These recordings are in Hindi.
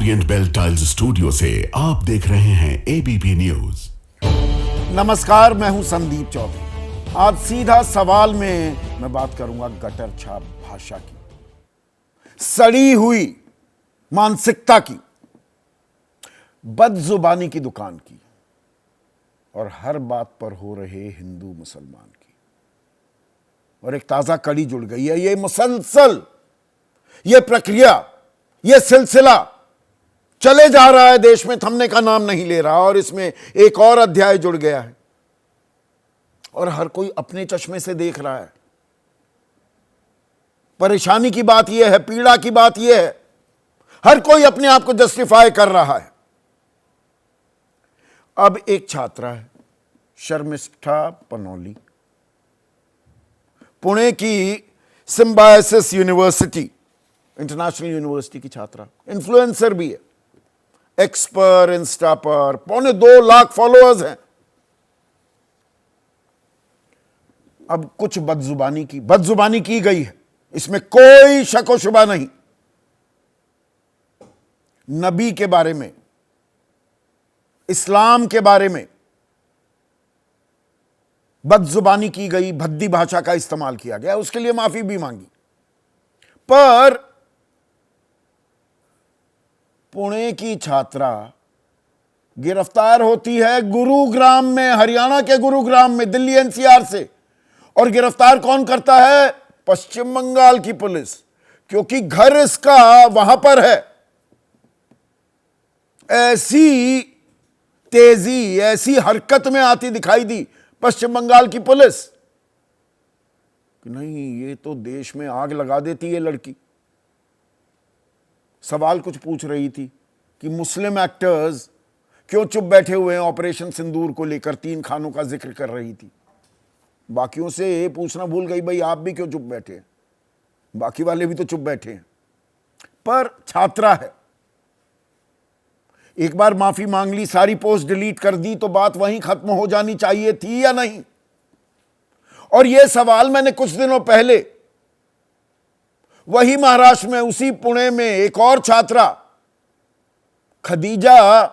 ओरिएंट बेल टाइल्स स्टूडियो से आप देख रहे हैं एबीपी न्यूज। नमस्कार, मैं हूं संदीप चौधरी। आज सीधा सवाल में मैं बात करूंगा गटर छाप भाषा की, सड़ी हुई मानसिकता की, बदजुबानी की दुकान की और हर बात पर हो रहे हिंदू मुसलमान की। और एक ताजा कड़ी जुड़ गई है। ये मुसलसल, ये प्रक्रिया, ये सिलसिला चले जा रहा है, देश में थमने का नाम नहीं ले रहा। और इसमें एक और अध्याय जुड़ गया है और हर कोई अपने चश्मे से देख रहा है। परेशानी की बात यह है, पीड़ा की बात यह है, हर कोई अपने आप को जस्टिफाई कर रहा है। अब एक छात्रा है, शर्मिष्ठा पनौली, पुणे की सिम्बायोसिस यूनिवर्सिटी, इंटरनेशनल यूनिवर्सिटी की छात्रा, इन्फ्लुएंसर भी है, एक्स पर, इंस्टा पर 2.25 लाख फॉलोअर्स हैं। अब कुछ बदजुबानी की गई है, इसमें कोई शक व शुबा नहीं। नबी के बारे में, इस्लाम के बारे में बदजुबानी की गई, भद्दी भाषा का इस्तेमाल किया गया, उसके लिए माफी भी मांगी। पर पुणे की छात्रा गिरफ्तार होती है गुरुग्राम में, हरियाणा के गुरुग्राम में, दिल्ली एनसीआर से। और गिरफ्तार कौन करता है? पश्चिम बंगाल की पुलिस, क्योंकि घर इसका वहां पर है। ऐसी तेजी, ऐसी हरकत में आती दिखाई दी पश्चिम बंगाल की पुलिस कि नहीं, ये तो देश में आग लगा देती है लड़की। सवाल कुछ पूछ रही थी कि मुस्लिम एक्टर्स क्यों चुप बैठे हुए हैं ऑपरेशन सिंदूर को लेकर, 3 खानों का जिक्र कर रही थी। बाकियों से पूछना भूल गई, भाई आप भी क्यों चुप बैठे हैं? बाकी वाले भी तो चुप बैठे हैं। पर छात्रा है, एक बार माफी मांग ली, सारी पोस्ट डिलीट कर दी, तो बात वहीं खत्म हो जानी चाहिए थी या नहीं? और यह सवाल मैंने कुछ दिनों पहले वही महाराष्ट्र में, उसी पुणे में एक और छात्रा खदीजा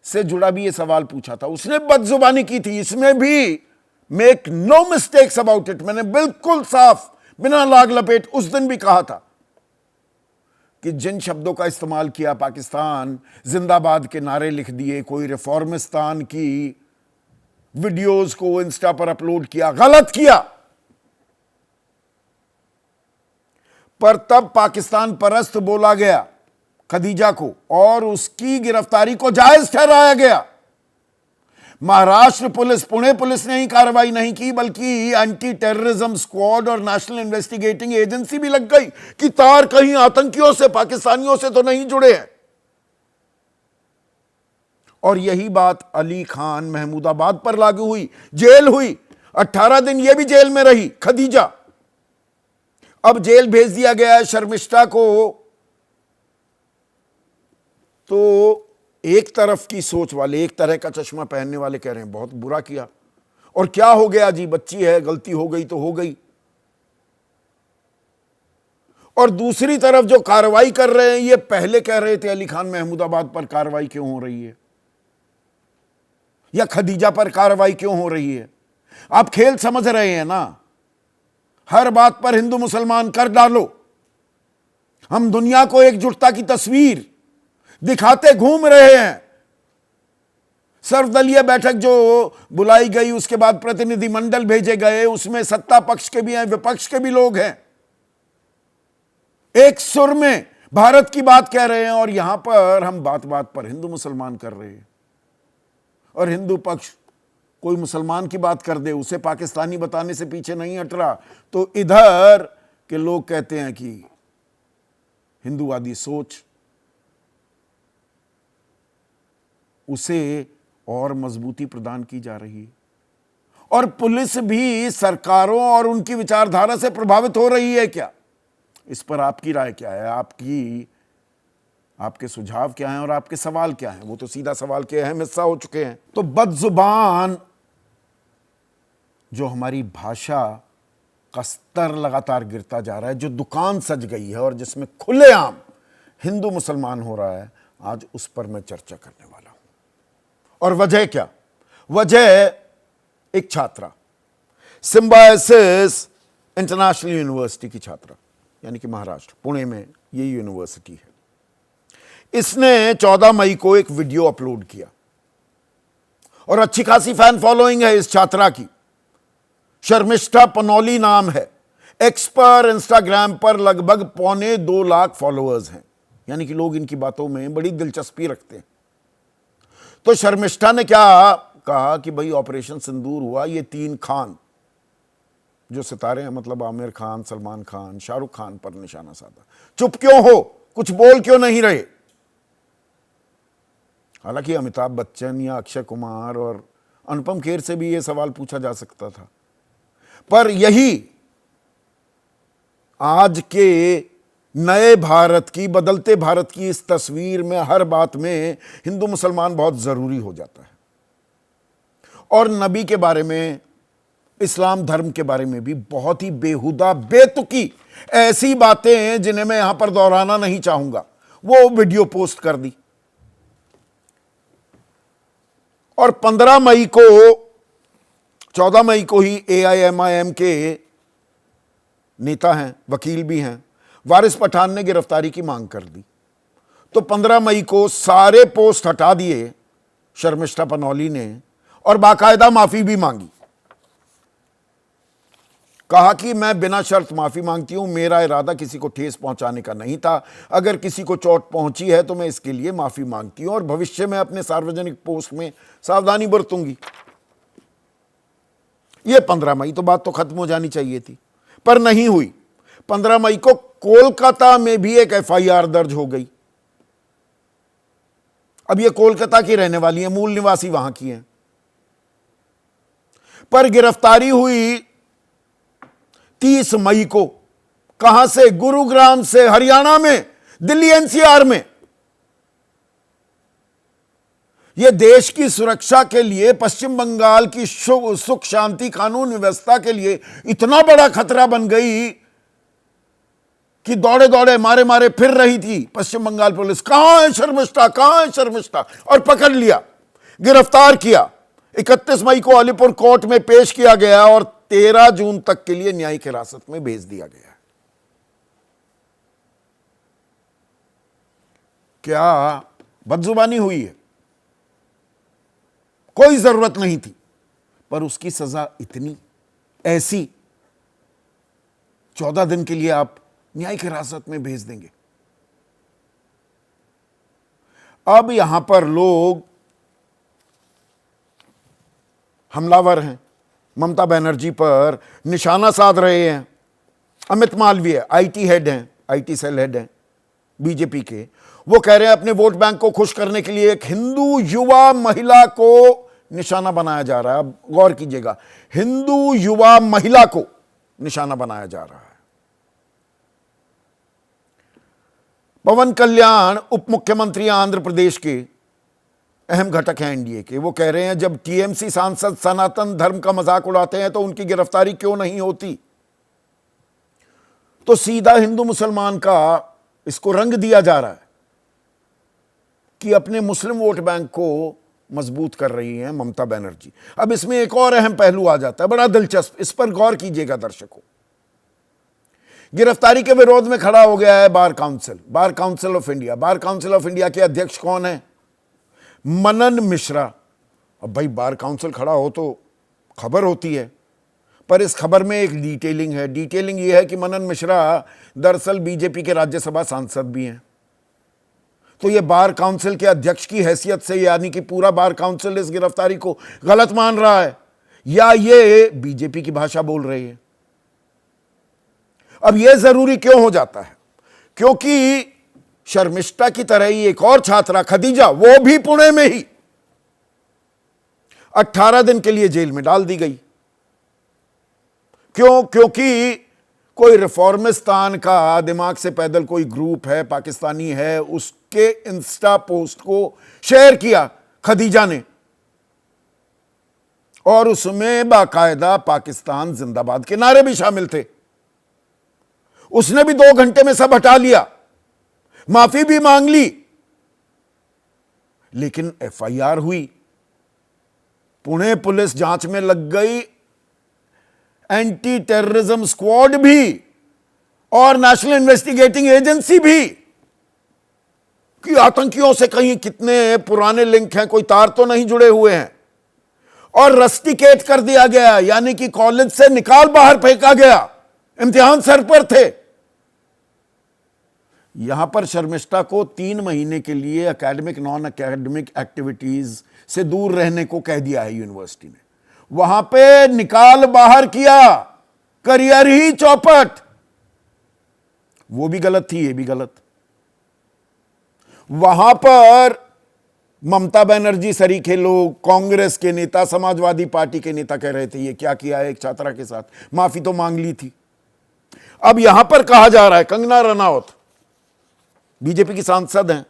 से जुड़ा भी यह सवाल पूछा था। उसने बदजुबानी की थी, इसमें भी make no mistakes about it. मैंने बिल्कुल साफ, बिना लाग लपेट उस दिन भी कहा था कि जिन शब्दों का इस्तेमाल किया, पाकिस्तान जिंदाबाद के नारे लिख दिए, कोई रिफॉर्मिस्तान की वीडियोस को इंस्टा पर अपलोड किया, गलत किया। पर तब पाकिस्तान परस्त बोला गया खदीजा को और उसकी गिरफ्तारी को जायज ठहराया गया। महाराष्ट्र पुलिस, पुणे पुलिस ने ही कार्रवाई नहीं की, बल्कि एंटी टेररिज्म स्क्वाड और नेशनल इन्वेस्टिगेटिंग एजेंसी भी लग गई कि तार कहीं आतंकियों से, पाकिस्तानियों से तो नहीं जुड़े हैं। और यही बात अली खान महमूदाबाद पर लागू हुई, जेल हुई, 18 दिन यह भी जेल में रही खदीजा। अब जेल भेज दिया गया है शर्मिष्ठा को। तो एक तरफ की सोच वाले, एक तरह का चश्मा पहनने वाले कह रहे हैं बहुत बुरा किया, और क्या हो गया जी, बच्ची है, गलती हो गई तो हो गई। और दूसरी तरफ जो कार्रवाई कर रहे हैं, ये पहले कह रहे थे अली खान महमूदाबाद पर कार्रवाई क्यों हो रही है, या खदीजा पर कार्रवाई क्यों हो रही है? आप खेल समझ रहे हैं ना? हर बात पर हिंदू मुसलमान कर डालो। हम दुनिया को एकजुटता की तस्वीर दिखाते घूम रहे हैं। सर्वदलीय बैठक जो बुलाई गई, उसके बाद प्रतिनिधिमंडल भेजे गए, उसमें सत्ता पक्ष के भी हैं, विपक्ष के भी लोग हैं। एक सुर में भारत की बात कह रहे हैं, और यहां पर हम बात बात पर हिंदू मुसलमान कर रहे हैं। और हिंदू पक्ष कोई मुसलमान की बात कर दे, उसे पाकिस्तानी बताने से पीछे नहीं हट रहा, तो इधर के लोग कहते हैं कि हिंदूवादी सोच, उसे और मजबूती प्रदान की जा रही है। और पुलिस भी सरकारों और उनकी विचारधारा से प्रभावित हो रही है क्या? इस पर आपकी राय क्या है? आपके सुझाव क्या हैं और आपके सवाल क्या हैं? वो तो सीधा सवाल के अहम हिस्सा हो चुके हैं। तो बदजुबान जो हमारी भाषा का स्तर लगातार गिरता जा रहा है, जो दुकान सज गई है और जिसमें खुलेआम हिंदू मुसलमान हो रहा है, आज उस पर मैं चर्चा करने वाला हूं। और वजह क्या? वजह एक छात्रा, सिम्बायोसिस इंटरनेशनल यूनिवर्सिटी की छात्रा, यानी कि महाराष्ट्र पुणे में ये यूनिवर्सिटी है। इसने 14 मई को एक वीडियो अपलोड किया और अच्छी खासी फैन फॉलोइंग है इस छात्रा की। शर्मिष्ठा पनौली नाम है। एक्स पर, इंस्टाग्राम पर लगभग 2.25 लाख फॉलोअर्स हैं, यानी कि लोग इनकी बातों में बड़ी दिलचस्पी रखते हैं। तो शर्मिष्ठा ने क्या कहा कि भाई ऑपरेशन सिंदूर हुआ, ये 3 खान जो सितारे हैं, मतलब आमिर खान, सलमान खान, शाहरुख खान पर निशाना साधा। चुप क्यों हो? कुछ बोल क्यों नहीं रहे? हालांकि अमिताभ बच्चन या अक्षय कुमार और अनुपम खेर से भी यह सवाल पूछा जा सकता था, पर यही आज के नए भारत की, बदलते भारत की इस तस्वीर में हर बात में हिंदू मुसलमान बहुत जरूरी हो जाता है। और नबी के बारे में, इस्लाम धर्म के बारे में भी बहुत ही बेहुदा, बेतुकी ऐसी बातें जिन्हें मैं यहां पर दोहराना नहीं चाहूंगा, वो वीडियो पोस्ट कर दी। और 15 मई को, 14 मई को ही AIMIM के नेता हैं, वकील भी हैं, वारिस पठान ने गिरफ्तारी की मांग कर दी। तो 15 मई को सारे पोस्ट हटा दिए शर्मिष्ठा पनौली ने और बाकायदा माफी भी मांगी। कहा कि मैं बिना शर्त माफी मांगती हूं, मेरा इरादा किसी को ठेस पहुंचाने का नहीं था। अगर किसी को चोट पहुंची है तो मैं इसके लिए माफी मांगती हूं और भविष्य में अपने सार्वजनिक पोस्ट में सावधानी बरतूंगी। यह 15 मई तो बात तो खत्म हो जानी चाहिए थी, पर नहीं हुई। 15 मई को कोलकाता में भी एक FIR दर्ज हो गई। अब यह कोलकाता की रहने वाली है, मूल निवासी वहां की है, पर गिरफ्तारी हुई 30 मई को। कहां से? गुरुग्राम से, हरियाणा में, दिल्ली NCR में। यह देश की सुरक्षा के लिए, पश्चिम बंगाल की सुख शांति कानून व्यवस्था के लिए इतना बड़ा खतरा बन गई कि दौड़े दौड़े, मारे मारे फिर रही थी पश्चिम बंगाल पुलिस। कहां है शर्मिष्ठा, कहां है शर्मिष्ठा? और पकड़ लिया, गिरफ्तार किया। 31 मई को अलीपुर कोर्ट में पेश किया गया और 13 जून तक के लिए न्यायिक हिरासत में भेज दिया गया। क्या बदजुबानी हुई है? कोई जरूरत नहीं थी, पर उसकी सजा इतनी, ऐसी 14 दिन के लिए आप न्यायिक हिरासत में भेज देंगे। अब यहां पर लोग हमलावर हैं, ममता बनर्जी पर निशाना साध रहे हैं। अमित मालवीय IT हेड हैं, IT सेल हेड हैं बीजेपी के। वो कह रहे हैं अपने वोट बैंक को खुश करने के लिए एक हिंदू युवा महिला को निशाना बनाया जा रहा है। अब गौर कीजिएगा, हिंदू युवा महिला को निशाना बनाया जा रहा है। पवन कल्याण उप मुख्यमंत्री आंध्र प्रदेश के अहम घटक हैं NDA के। वो कह रहे हैं जब TMC सांसद सनातन धर्म का मजाक उड़ाते हैं तो उनकी गिरफ्तारी क्यों नहीं होती? तो सीधा हिंदू मुसलमान का इसको रंग दिया जा रहा है कि अपने मुस्लिम वोट बैंक को मजबूत कर रही हैं ममता बनर्जी। अब इसमें एक और अहम पहलू आ जाता है, बड़ा दिलचस्प, इस पर गौर कीजिएगा दर्शकों। गिरफ्तारी के विरोध में खड़ा हो गया है bar council of India. Bar council of India के अध्यक्ष कौन है? मनन मिश्रा। अब भाई बार काउंसिल खड़ा हो तो खबर होती है, पर इस खबर में एक डिटेलिंग है। डिटेलिंग यह है कि मनन मिश्रा दरअसल बीजेपी के राज्यसभा सांसद भी हैं। तो ये बार काउंसिल के अध्यक्ष की हैसियत से, यानी कि पूरा बार काउंसिल इस गिरफ्तारी को गलत मान रहा है या ये बीजेपी की भाषा बोल रही है। अब यह जरूरी क्यों हो जाता है? क्योंकि शर्मिष्ठा की तरह ही एक और छात्रा खदीजा, वो भी पुणे में ही 18 दिन के लिए जेल में डाल दी गई। क्यों? क्योंकि कोई रिफॉर्मिस्तान का दिमाग से पैदल कोई ग्रुप है, पाकिस्तानी है, उसके इंस्टा पोस्ट को शेयर किया खदीजा ने और उसमें बाकायदा पाकिस्तान जिंदाबाद के नारे भी शामिल थे। उसने भी 2 घंटे में सब हटा लिया। माफी भी मांग ली, लेकिन एफआईआर हुई, पुणे पुलिस जांच में लग गई, एंटी टेररिज्म स्क्वाड भी और नेशनल इन्वेस्टिगेटिंग एजेंसी भी, कि आतंकियों से कहीं कितने पुराने लिंक हैं, कोई तार तो नहीं जुड़े हुए हैं, और रस्टिकेट कर दिया गया, यानी कि कॉलेज से निकाल बाहर फेंका गया, इम्तिहान सर पर थे। यहां पर शर्मिष्ठा को 3 महीने के लिए एकेडमिक नॉन एकेडमिक एक्टिविटीज से दूर रहने को कह दिया है यूनिवर्सिटी ने, वहां पे निकाल बाहर किया, करियर ही चौपट। वो भी गलत थी, ये भी गलत। वहां पर ममता बनर्जी सरीखे लोग, कांग्रेस के नेता, समाजवादी पार्टी के नेता कह रहे थे ये क्या किया है एक छात्रा के साथ, माफी तो मांग ली थी। अब यहां पर कहा जा रहा है, कंगना रनौत बीजेपी की सांसद हैं,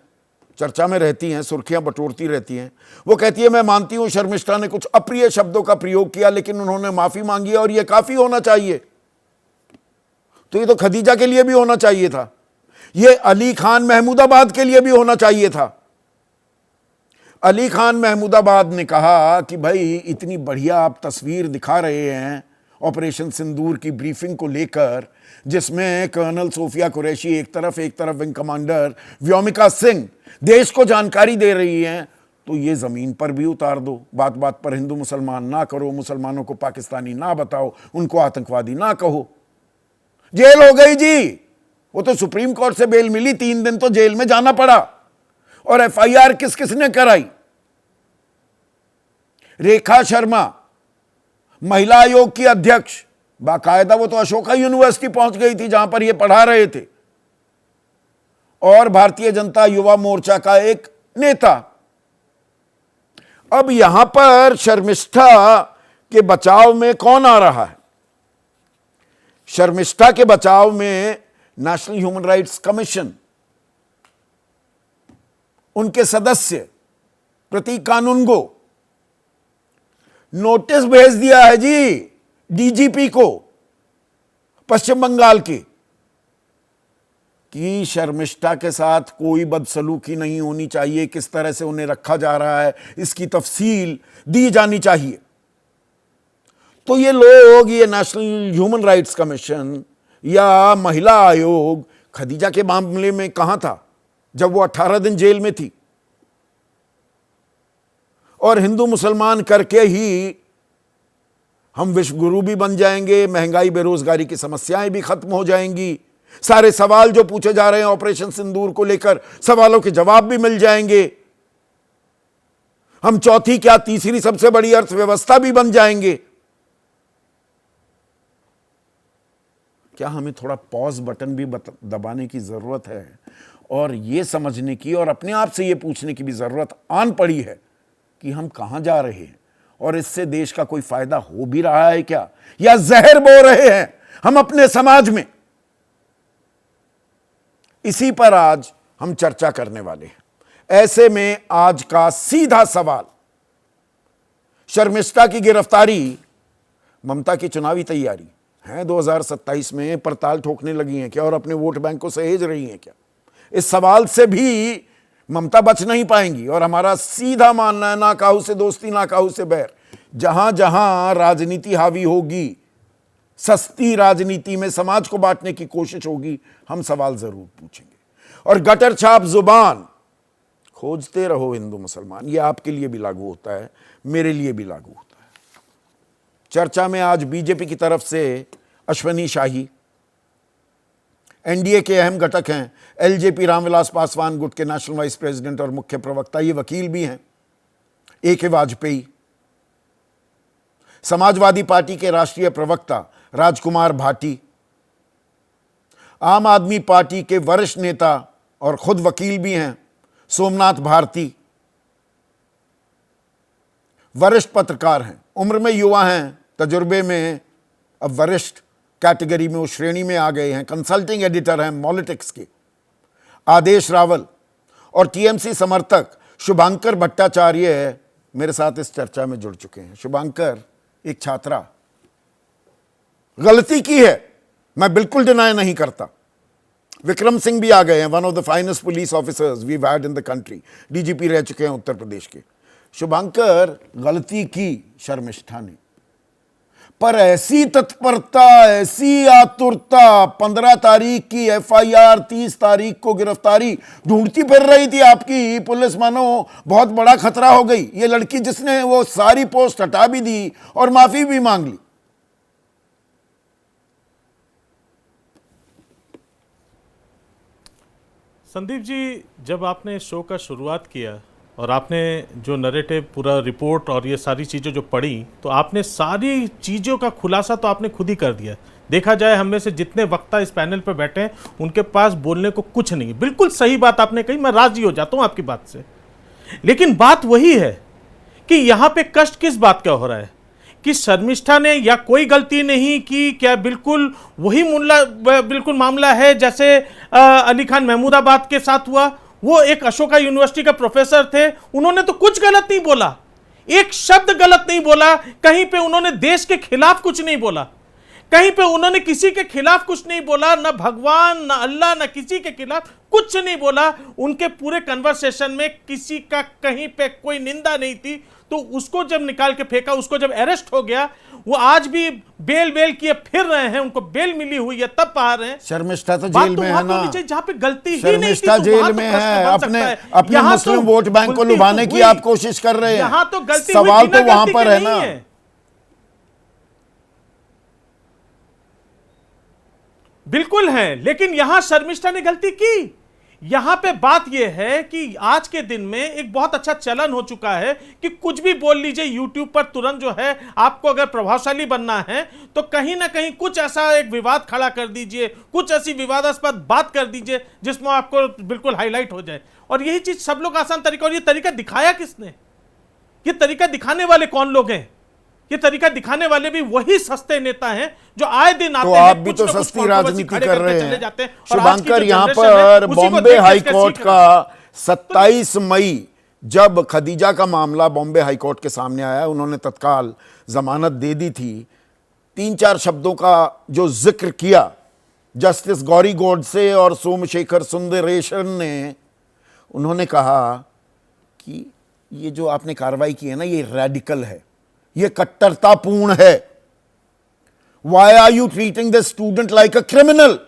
चर्चा में रहती हैं, सुर्खियां बटोरती रहती हैं, वो कहती है मैं मानती हूं शर्मिष्ठा ने कुछ अप्रिय शब्दों का प्रयोग किया, लेकिन उन्होंने माफी मांगी और यह काफी होना चाहिए। तो ये तो खदीजा के लिए भी होना चाहिए था, ये अली खान महमूदाबाद के लिए भी होना चाहिए था। अली खान महमूदाबाद ने कहा कि भाई इतनी बढ़िया आप तस्वीर दिखा रहे हैं ऑपरेशन सिंदूर की ब्रीफिंग को लेकर, जिसमें कर्नल सोफिया कुरैशी एक तरफ विंग कमांडर व्योमिका सिंह देश को जानकारी दे रही हैं, तो ये जमीन पर भी उतार दो, बात बात पर हिंदू मुसलमान ना करो, मुसलमानों को पाकिस्तानी ना बताओ, उनको आतंकवादी ना कहो। जेल हो गई जी, वो तो सुप्रीम कोर्ट से बेल मिली, 3 दिन तो जेल में जाना पड़ा। और एफआईआर किस किसने कराई? रेखा शर्मा, महिला आयोग की अध्यक्ष, बाकायदा वो तो अशोका यूनिवर्सिटी पहुंच गई थी जहां पर ये पढ़ा रहे थे, और भारतीय जनता युवा मोर्चा का एक नेता। अब यहां पर शर्मिष्ठा के बचाव में कौन आ रहा है? शर्मिष्ठा के बचाव में नेशनल ह्यूमन राइट्स कमीशन, उनके सदस्य प्रतीक कानूनगो नोटिस भेज दिया है जी डीजीपी को पश्चिम बंगाल की, कि शर्मिष्ठा के साथ कोई बदसलूकी नहीं होनी चाहिए, किस तरह से उन्हें रखा जा रहा है इसकी तफसील दी जानी चाहिए। तो ये लोग, ये नेशनल ह्यूमन राइट्स कमीशन या महिला आयोग खदीजा के मामले में कहां था जब वो 18 दिन जेल में थी? और हिंदू मुसलमान करके ही हम विश्व गुरु भी बन जाएंगे, महंगाई बेरोजगारी की समस्याएं भी खत्म हो जाएंगी, सारे सवाल जो पूछे जा रहे हैं ऑपरेशन सिंदूर को लेकर, सवालों के जवाब भी मिल जाएंगे, हम चौथी क्या तीसरी सबसे बड़ी अर्थव्यवस्था भी बन जाएंगे। क्या हमें थोड़ा पॉज बटन भी दबाने की जरूरत है और यह समझने की और अपने आप से यह पूछने की भी जरूरत आन पड़ी है कि हम कहां जा रहे हैं और इससे देश का कोई फायदा हो भी रहा है क्या, या जहर बो रहे हैं हम अपने समाज में? इसी पर आज हम चर्चा करने वाले हैं। ऐसे में आज का सीधा सवाल, शर्मिष्ठा की गिरफ्तारी ममता की चुनावी तैयारी है 2027 में पड़ताल ठोकने लगी हैं क्या और अपने वोट बैंक को सहेज रही हैं क्या? इस सवाल से भी ममता बच नहीं पाएंगी। और हमारा सीधा मानना है, ना काहू से दोस्ती ना काहू से बैर। जहां जहां राजनीति हावी होगी, सस्ती राजनीति में समाज को बांटने की कोशिश होगी, हम सवाल जरूर पूछेंगे। और गटर छाप जुबान खोजते रहो हिंदू मुसलमान, यह आपके लिए भी लागू होता है, मेरे लिए भी लागू होता है। चर्चा में आज बीजेपी की तरफ से अश्वनी शाही, एनडीए के अहम घटक हैं एलजेपी रामविलास पासवान, गुट के नेशनल वाइस प्रेसिडेंट और मुख्य प्रवक्ता, ये वकील भी हैं ए.के. वाजपेयी, समाजवादी पार्टी के राष्ट्रीय प्रवक्ता राजकुमार भाटी, आम आदमी पार्टी के वरिष्ठ नेता और खुद वकील भी हैं सोमनाथ भारती, वरिष्ठ पत्रकार हैं, उम्र में युवा हैं, तजुर्बे में अब वरिष्ठ कैटेगरी में उस श्रेणी में आ गए हैं, कंसल्टिंग एडिटर हैं पॉलिटिक्स के आदेश रावल, और टीएमसी समर्थक शुभांकर भट्टाचार्य मेरे साथ इस चर्चा में जुड़ चुके हैं। शुभांकर, एक छात्रा, गलती की है, मैं बिल्कुल डिनाय नहीं करता, विक्रम सिंह भी आ गए हैं, one of the finest police officers we had in the country, DGP रह चुके हैं उत्तर प्रदेश के। शुभंकर, गलती की शर्मिष्ठा ने, पर ऐसी तत्परता, ऐसी आतुरता, 15 तारीख की एफआईआर, 30 तारीख को गिरफ्तारी ढूंढती फिर रही थी आपकी पुलिस, मानो बहुत बड़ा खतरा हो गई ये लड़की, जिसने वो सारी पोस्ट हटा भी दी और माफी भी मांग ली। संदीप जी, जब आपने शो का शुरुआत किया और आपने जो नरेटिव पूरा रिपोर्ट और ये सारी चीज़ें जो पढ़ी, तो आपने सारी चीज़ों का खुलासा तो आपने खुद ही कर दिया। देखा जाए हम में से जितने वक्ता इस पैनल पर बैठे हैं उनके पास बोलने को कुछ नहीं है। बिल्कुल सही बात आपने कही, मैं राजी हो जाता हूँ आपकी बात से। लेकिन बात वही है कि यहाँ पे कष्ट किस बात का हो रहा है कि शर्मिष्ठा ने या कोई गलती नहीं की, क्या बिल्कुल वही बिल्कुल मामला है जैसे अली खान महमूदाबाद के साथ हुआ। वो एक अशोका यूनिवर्सिटी का प्रोफेसर थे, उन्होंने तो कुछ गलत नहीं बोला, एक शब्द गलत नहीं बोला, कहीं पे उन्होंने देश के खिलाफ कुछ नहीं बोला, कहीं पे उन्होंने किसी के खिलाफ कुछ नहीं बोला, ना भगवान ना अल्लाह ना किसी के खिलाफ कुछ नहीं बोला। उनके पूरे कन्वर्सेशन में किसी का कहीं पे कोई निंदा नहीं थी। तो उसको जब निकाल के फेंका, उसको जब अरेस्ट हो गया, वो आज भी बेल किए फिर रहे हैं, उनको बेल मिली हुई है तब बाहर हैं। शर्मिष्ठा तो जेल में है ना, जहां पे गलती ही नहीं थी, शर्मिष्ठा जेल में है, अपने मुस्लिम वोट बैंक को लुभाने की आप कोशिश कर रहे हैं। यहां तो गलती, सवाल तो वहां पर है ना। बिल्कुल है, लेकिन यहां शर्मिष्ठा ने गलती की। यहां पे बात यह है कि आज के दिन में एक बहुत अच्छा चलन हो चुका है कि कुछ भी बोल लीजिए यूट्यूब पर, तुरंत जो है आपको अगर प्रभावशाली बनना है तो कहीं ना कहीं कुछ ऐसा एक विवाद खड़ा कर दीजिए, कुछ ऐसी विवादास्पद बात कर दीजिए जिसमें आपको बिल्कुल हाईलाइट हो जाए। और यही चीज सब लोग आसान तरीका, और ये तरीका दिखाया किसने? ये तरीका दिखाने वाले कौन लोग हैं? ये तरीका दिखाने वाले भी वही सस्ते नेता हैं जो आए दिन आते हैं। तो आप भी तो सस्ती राजनीति कर रहे हैं। शुभंकर, यहां पर बॉम्बे हाईकोर्ट का 27 मई जब खदीजा का मामला बॉम्बे हाईकोर्ट के सामने आया, उन्होंने तत्काल जमानत दे दी थी। 3-4 शब्दों का जो जिक्र किया जस्टिस गौरी गोडसे और सोमशेखर सुंदरेशन ने, उन्होंने कहा कि ये जो आपने कार्रवाई की है ना, ये रेडिकल है, ये कट्टरतापूर्ण है। Why are you treating the student like a criminal?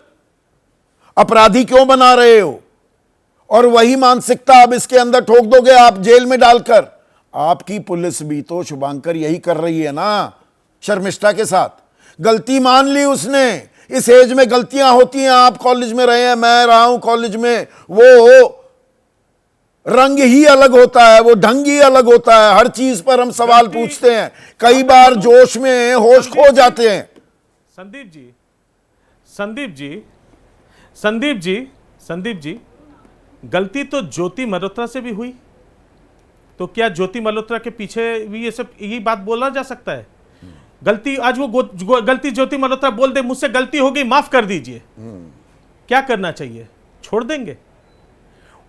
अपराधी क्यों बना रहे हो? और वही मानसिकता अब इसके अंदर ठोक दोगे आप जेल में डालकर। आपकी पुलिस भी तो शुभंकर यही कर रही है ना शर्मिष्ठा के साथ। गलती मान ली उसने, इस एज में गलतियां होती हैं। आप कॉलेज में रहे हैं, मैं रहा हूं कॉलेज में, वो रंग ही अलग होता है, वो ढंग ही अलग होता है। हर चीज पर हम सवाल पूछते हैं, कई बार जोश में होश खो जाते हैं। संदीप जी, गलती तो ज्योति मल्होत्रा से भी हुई, तो क्या ज्योति मल्होत्रा के पीछे भी ये सब यही बात बोला जा सकता है? गलती आज वो गलती ज्योति मल्होत्रा बोल दे, मुझसे गलती हो गई, माफ कर दीजिए, क्या करना चाहिए? छोड़ देंगे?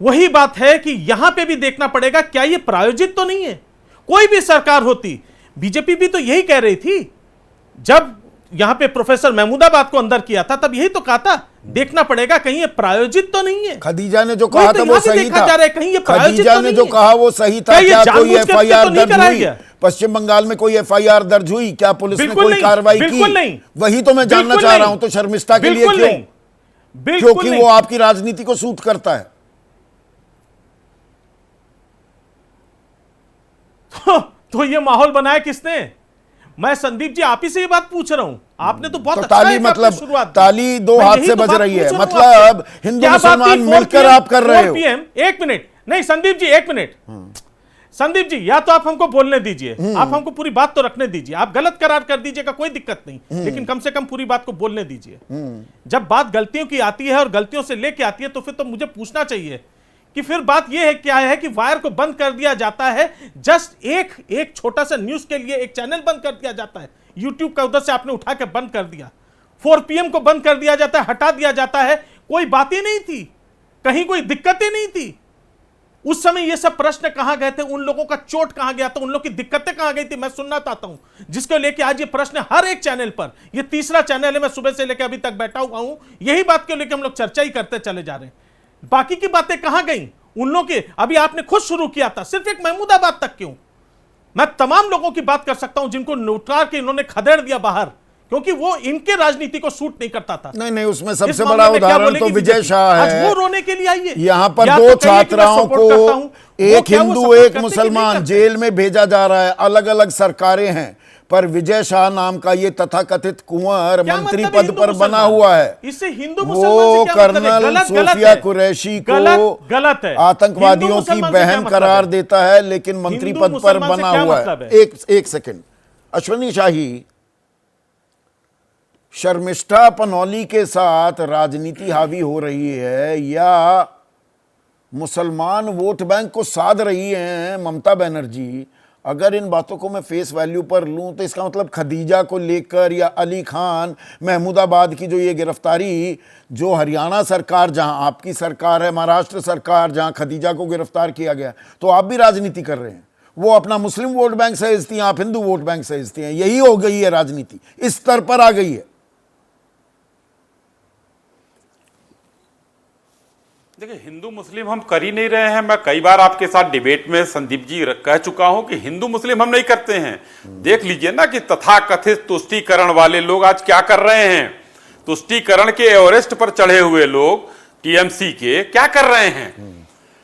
वही बात है कि यहां पे भी देखना पड़ेगा, क्या ये प्रायोजित तो नहीं है? कोई भी सरकार होती, बीजेपी भी तो यही कह रही थी जब यहां पे प्रोफेसर महमूदाबाद को अंदर किया था, तब यही तो कहा था, देखना पड़ेगा कहीं ये प्रायोजित तो नहीं है। खदीजा ने जो कहा था वो सही था। कहीं ये खदीजा ने जो कहा वो सही था। क्या कोई एफआईआर दर्ज हुई? पश्चिम बंगाल में कोई एफआईआर दर्ज हुई? क्या पुलिस ने कोई कार्रवाई की? वही तो मैं जानना चाह रहा हूं। तो शर्मिष्ठा के लिए क्यों? क्योंकि वो आपकी राजनीति को सूट करता है। तो ये माहौल बनाया किसने? मैं संदीप जी आप ही से ये बात पूछ रहा हूं। आपने तो बहुत तो अच्छा ताली मतलब ताली दो हाथ से बज रही है, मतलब हिंदू मुसलमान मिलकर आप कर रहे हो। एक मिनट, नहीं संदीप जी एक मिनट। संदीप जी या तो आप हमको बोलने दीजिए, आप हमको पूरी बात तो रखने दीजिए। आप गलत करार कर दीजिएगा, कोई दिक्कत नहीं, लेकिन कम से कम पूरी बात को बोलने दीजिए। जब बात गलतियों की आती है और गलतियों से लेके आती है, तो फिर तो मुझे पूछना चाहिए कि फिर बात यह है क्या है कि वायर को बंद कर दिया जाता है, जस्ट एक छोटा सा न्यूज के लिए एक चैनल बंद कर दिया जाता है। यूट्यूब का उधर से आपने उठा के बंद कर दिया, 4 PM को बंद कर दिया जाता है, हटा दिया जाता है। कोई बात ही नहीं थी, कहीं कोई दिक्कत ही नहीं थी। उस समय ये सब प्रश्न कहां गए थे, उन लोगों का चोट कहां गया था, उन लोगों की दिक्कतें कहां गई थी, मैं सुनना चाहता हूं, जिसको लेके आज ये प्रश्न हर एक चैनल पर, ये तीसरा चैनल है, मैं सुबह से लेकर अभी तक बैठा हुआ हूं, यही बात को लेकर हम लोग चर्चा ही करते चले जा रहे हैं। बाकी की बातें कहां गई उन लोगों के? अभी आपने खुद शुरू किया था, सिर्फ एक महमूदाबाद तक क्यों? मैं तमाम लोगों की बात कर सकता हूं जिनको नोटार के इन्होंने खदेड़ दिया बाहर, क्योंकि वो इनके राजनीति को सूट नहीं करता था। नहीं, उसमें सबसे बड़ा उदाहरण तो विजय शाह है। आज वो रोने के लिए आई है। यहाँ पर दो छात्राओं को, एक हिंदू एक मुसलमान, जेल में भेजा जा रहा है। अलग अलग सरकारें हैं, पर विजय शाह नाम का ये तथाकथित कुंवर मंत्री पद पर बना हुआ है। इससे हिंदू वो कर्नल सोफिया कुरैशी को गलत है, आतंकवादियों की बहन करार देता है, लेकिन मंत्री पद पर बना हुआ है। एक सेकंड, अश्विनी शाही, शर्मिष्ठा पनौली के साथ राजनीति हावी हो रही है या मुसलमान वोट बैंक को साध रही है ममता बनर्जी? अगर इन बातों को मैं फेस वैल्यू पर लूं तो इसका मतलब खदीजा को लेकर या अली खान महमूदाबाद की जो ये गिरफ्तारी, जो हरियाणा सरकार, जहां आपकी सरकार है, महाराष्ट्र सरकार, जहां खदीजा को गिरफ्तार किया गया, तो आप भी राजनीति कर रहे हैं। वो अपना मुस्लिम वोट बैंक सहेजती हैं, आप हिंदू वोट बैंक सहेजती हैं। यही हो गई है राजनीति, इस स्तर पर आ गई है। देखिए, हिंदू मुस्लिम हम कर ही नहीं रहे हैं। मैं कई बार आपके साथ डिबेट में संदीप जी कह चुका हूं कि हिंदू मुस्लिम हम नहीं करते हैं। देख लीजिए ना कि तथाकथित तुष्टीकरण वाले लोग आज क्या कर रहे हैं। तुष्टीकरण के एवरेस्ट पर चढ़े हुए लोग टीएमसी के क्या कर रहे हैं।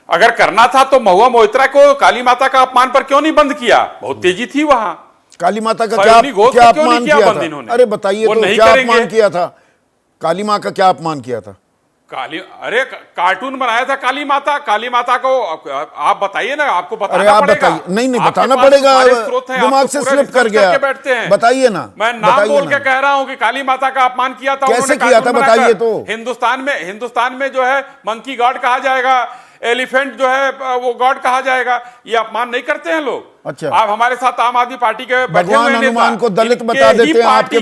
अगर करना था तो महुआ मोइत्रा को काली माता का अपमान पर क्यों नहीं बंद किया? बहुत तेजी थी वहां। काली माता का क्या अपमान किया था? अरे बताइए तो, क्या अपमान किया था? काली माँ का क्या अपमान किया था? अरे कार्टून बनाया था काली माता को। आप बताइए ना, आपको बताना पड़ेगा। बताइए। नहीं बताना पड़ेगा, दिमाग से स्लिप कर गया। बैठते हैं, बताइए ना। मैं नाम बोल के कह रहा हूं कि काली माता का अपमान किया था। कैसे किया था बताइए तो। हिंदुस्तान में जो है मंकी गॉड कहा जाएगा, एलिफेंट जो है वो गॉड कहा जाएगा। ये अपमान नहीं करते हैं लोग। अच्छा, आप हमारे साथ आम आदमी पार्टी के भगवान हनुमान को दलित बता देते हैं। आपके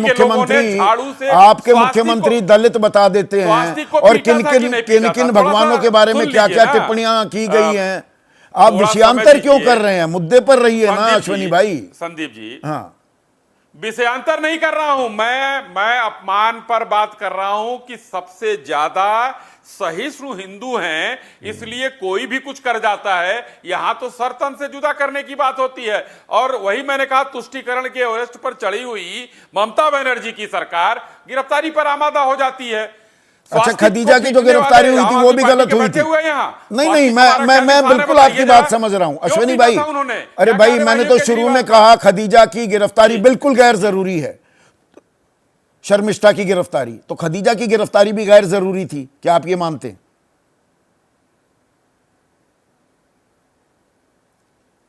मुख्यमंत्री दलित बता देते हैं, और किन किन भगवानों के बारे में क्या क्या टिप्पणियां की गई हैं। आप विषयांतर क्यों कर रहे हैं? मुद्दे पर रहिए ना अश्विनी भाई। संदीप जी, हाँ, विषयांतर नहीं कर रहा हूं मैं अपमान पर बात कर रहा हूं कि सबसे ज्यादा सहिष्णु हिंदू हैं, इसलिए कोई भी कुछ कर जाता है। यहां तो सर तन से जुदा करने की बात होती है। और वही मैंने कहा, तुष्टीकरण के एवरेस्ट पर चढ़ी हुई ममता बनर्जी की सरकार गिरफ्तारी पर आमादा हो जाती है। अच्छा, खदीजा की जो गिरफ्तारी हुई थी वो भी गलत हुई थी। नहीं, मैं बिल्कुल आपकी बात समझ रहा हूं अश्विनी भाई। अरे भाई, मैंने तो शुरू में कहा खदीजा की गिरफ्तारी बिल्कुल गैर जरूरी है। शर्मिष्ठा की गिरफ्तारी, तो खदीजा की गिरफ्तारी भी गैर जरूरी थी। क्या आप ये मानते हैं?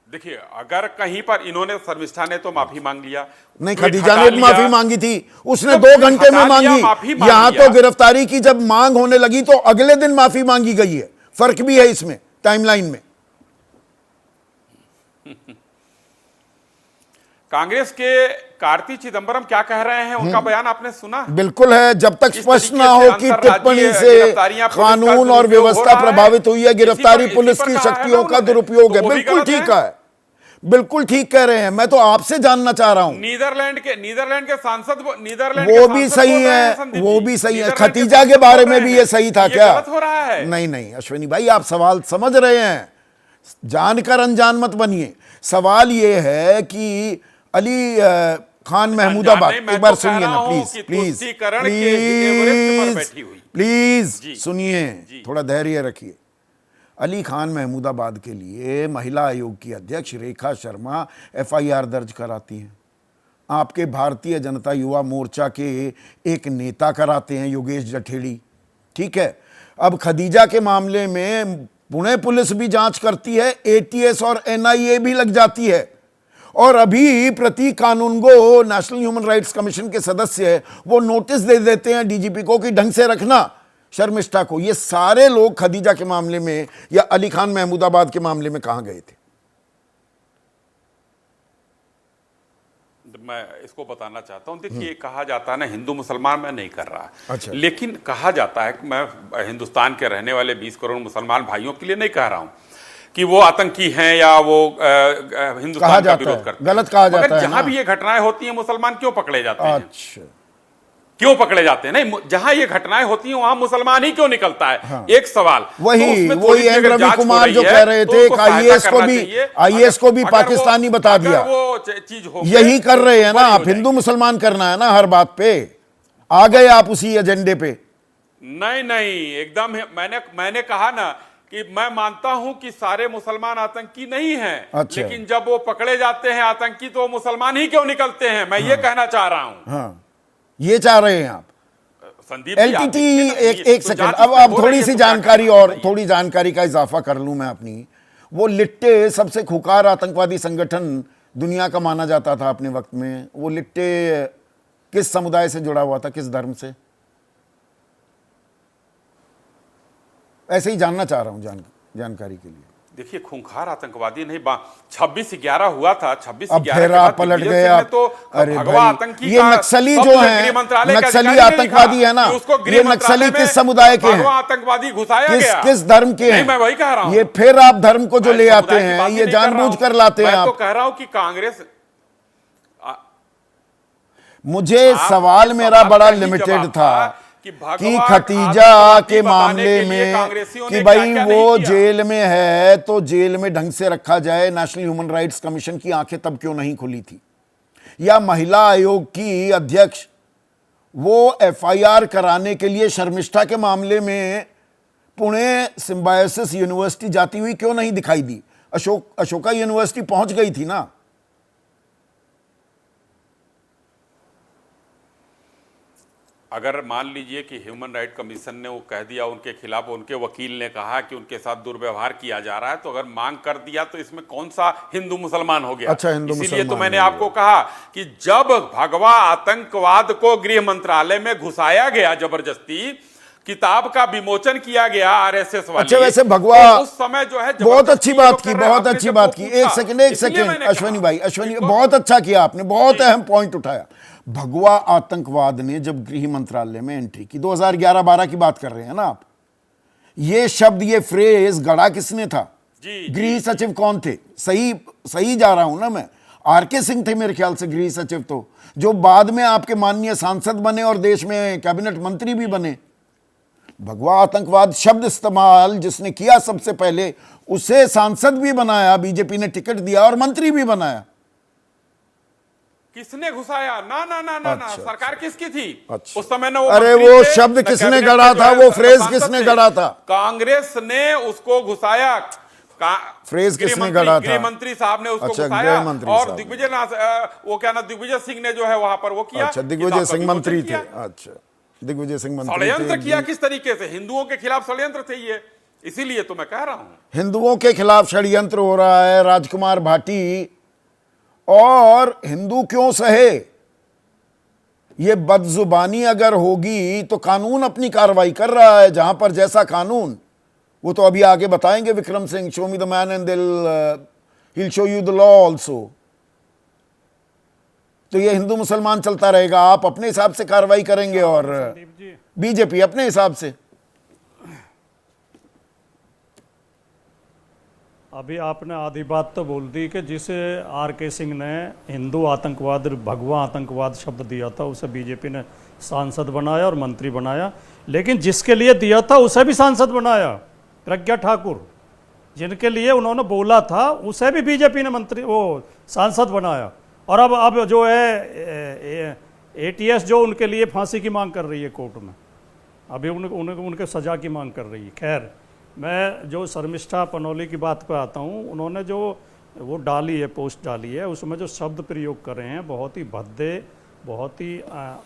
देखिए, अगर कहीं पर इन्होंने, शर्मिष्ठा ने तो माफी मांग लिया। नहीं, खदीजा ने भी माफी मांगी थी, उसने 2 घंटे में मांगी। यहां तो गिरफ्तारी की जब मांग होने लगी तो अगले दिन माफी मांगी गई है। फर्क भी है इसमें, टाइमलाइन में। कांग्रेस के कार्ति चिदंबरम क्या कह रहे हैं, उनका बयान आपने सुना? बिल्कुल है। जब तक स्पष्ट ना हो कि टिप्पणी से कानून और व्यवस्था प्रभावित हुई है, गिरफ्तारी पुलिस की शक्तियों का दुरुपयोग है। बिल्कुल ठीक है, बिल्कुल ठीक कह रहे हैं। मैं तो आपसे जानना चाह रहा हूं, नीदरलैंड के सांसद, वो भी सही है, वो भी सही है। खदीजा के बारे में भी ये सही था क्या? गलत हो रहा है। नहीं अश्विनी भाई, आप सवाल समझ रहे हैं, जानकर अनजान मत बनिए। सवाल ये है कि अली खान महमूदाबाद, एक बार सुनिए ना प्लीज सुनिए, थोड़ा धैर्य रखिए। अली खान महमूदाबाद के लिए महिला आयोग की अध्यक्ष रेखा शर्मा एफआईआर दर्ज कराती हैं। आपके भारतीय जनता युवा मोर्चा के एक नेता कराते हैं, योगेश जठेड़ी। ठीक है, अब खदीजा के मामले में पुणे पुलिस भी जांच करती है, एटीएस और एनआईए भी लग जाती है। और अभी प्रतीक कानूनगो, नेशनल ह्यूमन राइट्स कमीशन के सदस्य है, वो नोटिस दे देते हैं डीजीपी को कि ढंग से रखना शर्मिष्ठा को। ये सारे लोग खदीजा के मामले में या अली खान महमूदाबाद के मामले में कहां गए थे? मैं इसको बताना चाहता हूं। देखिए, कहा जाता है ना, हिंदू मुसलमान मैं नहीं कर रहा। अच्छा। लेकिन कहा जाता है कि मैं हिंदुस्तान के रहने वाले 20 करोड़ मुसलमान भाइयों के लिए नहीं कह रहा हूं कि वो आतंकी हैं या वो हिंदुस्तान का विरोध करते हैं। गलत कहा जाता है जहां भी ये घटनाएं होती हैं मुसलमान क्यों पकड़े जाते हैं? अच्छा, क्यों पकड़े जाते हैं? नहीं, जहां ये घटनाएं होती हैं वहां मुसलमान ही क्यों निकलता है? हाँ। एक सवाल वही तो वही एन रवि कुमार जो कह रहे थे आईएएस को भी पाकिस्तानी बता दिया। वो चीज हो यही कर रहे हैं ना आप, हिंदू मुसलमान करना है ना हर बात पे। आ गए आप उसी एजेंडे पे। नहीं, एकदम मैंने कहा ना कि मैं मानता हूं कि सारे मुसलमान आतंकी नहीं हैं। अच्छा। लेकिन जब वो पकड़े जाते हैं आतंकी तो वो मुसलमान ही क्यों निकलते हैं? मैं ये कहना चाह रहा हूं। हाँ, ये चाह रहे हैं आप संदीप एलटीटी। एक सेकंड, अब थोड़ी सी जानकारी और थोड़ी जानकारी का इजाफा कर लूं मैं अपनी। वो लिट्टे सबसे खुकार आतंकवादी संगठन दुनिया का माना जाता था अपने वक्त में। वो लिट्टे किस समुदाय से जुड़ा हुआ था, किस धर्म से? ऐसे ही जानना चाह रहा हूं जानकारी के लिए। देखिए, खूंखार आतंकवादी नहीं, 26/11 हुआ था। 26/11 अब फिर आप पलट गए आप। तो अरे भगवा भाई, आतंकी ये नक्सली जो है, नक्सली आतंकवादी है ना, ये नक्सली किस समुदाय के हैं? आतंकवादी घुसाया गया। किस धर्म के हैं? मैं वही कह रहा हूं। ये फिर आप धर्म को जो ले आते हैं, ये जानबूझकर लाते हैं मैं तो आप। कह रहा हूं कि कांग्रेस, मुझे सवाल मेरा बड़ा लिमिटेड था कि खतीजा के मामले में कि भाई वो जेल में है तो जेल में ढंग से रखा जाए। नेशनल ह्यूमन राइट्स कमीशन की आंखें तब क्यों नहीं खुली थी? या महिला आयोग की अध्यक्ष वो एफआईआर कराने के लिए शर्मिष्ठा के मामले में पुणे सिम्बायोसिस यूनिवर्सिटी जाती हुई क्यों नहीं दिखाई दी? अशोका यूनिवर्सिटी पहुंच गई थी ना। अगर मान लीजिए कि ह्यूमन राइट कमीशन ने वो कह दिया उनके खिलाफ, उनके वकील ने कहा कि उनके साथ दुर्व्यवहार किया जा रहा है, तो अगर मांग कर दिया तो इसमें कौन सा हिंदू मुसलमान हो गया? अच्छा, हिंदू इसीलिए मुसलमान तो मैंने आपको कहा कि जब भगवा आतंकवाद को गृह मंत्रालय में घुसाया गया, जबरदस्ती किताब का विमोचन किया गया आरएसएस वाले। अच्छा, वैसे भगवा तो उस समय जो है बहुत अच्छी बात की, बहुत अच्छी बात की। एक सेकंड अश्वनी भाई, बहुत अच्छा किया आपने, बहुत अहम पॉइंट उठाया। भगवा आतंकवाद ने जब गृह मंत्रालय में एंट्री की, 2011-12 की बात कर रहे हैं ना आप, ये शब्द, ये फ्रेज गढ़ा किसने था? गृह सचिव कौन थे? सही जा रहा हूं ना मैं? आरके सिंह थे मेरे ख्याल से गृह सचिव, तो जो बाद में आपके माननीय सांसद बने और देश में कैबिनेट मंत्री भी बने। भगवा आतंकवाद शब्द इस्तेमाल जिसने किया सबसे पहले, उसे सांसद भी बनाया, बीजेपी ने टिकट दिया और मंत्री भी बनाया। किसने घुसाया? ना ना ना ना ना, सरकार किसकी थी? अच्छा। उस समय ना अरे वो शब्द किसने गढ़ा था? वो फ्रेज किसने गढ़ा था? कांग्रेस ने उसको घुसाया। फ्रेज किसने गढ़ा था? गृह मंत्री साहब ने उसको घुसाया। और दिग्विजय वो क्या ना, दिग्विजय सिंह ने जो है वहां पर वो किया। अच्छा, दिग्विजय सिंह मंत्री थे। अच्छा, दिग्विजय सिंह मंत्री षड्यंत्र किया किस तरीके से? हिंदुओं के खिलाफ षड्यंत्र थे ये। इसीलिए तो मैं कह रहा हूं हिंदुओं के खिलाफ षड्यंत्र हो रहा है। राजकुमार भाटी और हिंदू क्यों सहे? ये बदजुबानी अगर होगी तो कानून अपनी कार्रवाई कर रहा है। जहां पर जैसा कानून, वो तो अभी आगे बताएंगे Vikram Singh, show me the man and he'll show you the law also। तो ये हिंदू मुसलमान चलता रहेगा। आप अपने हिसाब से कार्रवाई करेंगे और बीजेपी अपने हिसाब से। अभी आपने आधी बात तो बोल दी कि जिसे आरके सिंह ने हिंदू आतंकवाद, भगवा आतंकवाद शब्द दिया था, उसे बीजेपी ने सांसद बनाया और मंत्री बनाया। लेकिन जिसके लिए दिया था उसे भी सांसद बनाया, प्रज्ञा ठाकुर, जिनके लिए उन्होंने बोला था उसे भी बीजेपी ने मंत्री वो सांसद बनाया। और अब जो है एटीएस जो उनके लिए फांसी की मांग कर रही है कोर्ट में, अभी उनके सजा की मांग कर रही है। खैर, मैं जो शर्मिष्ठा पनौली की बात पे आता हूँ, उन्होंने जो वो डाली है, पोस्ट डाली है, उसमें जो शब्द प्रयोग कर रहे हैं बहुत ही भद्दे, बहुत ही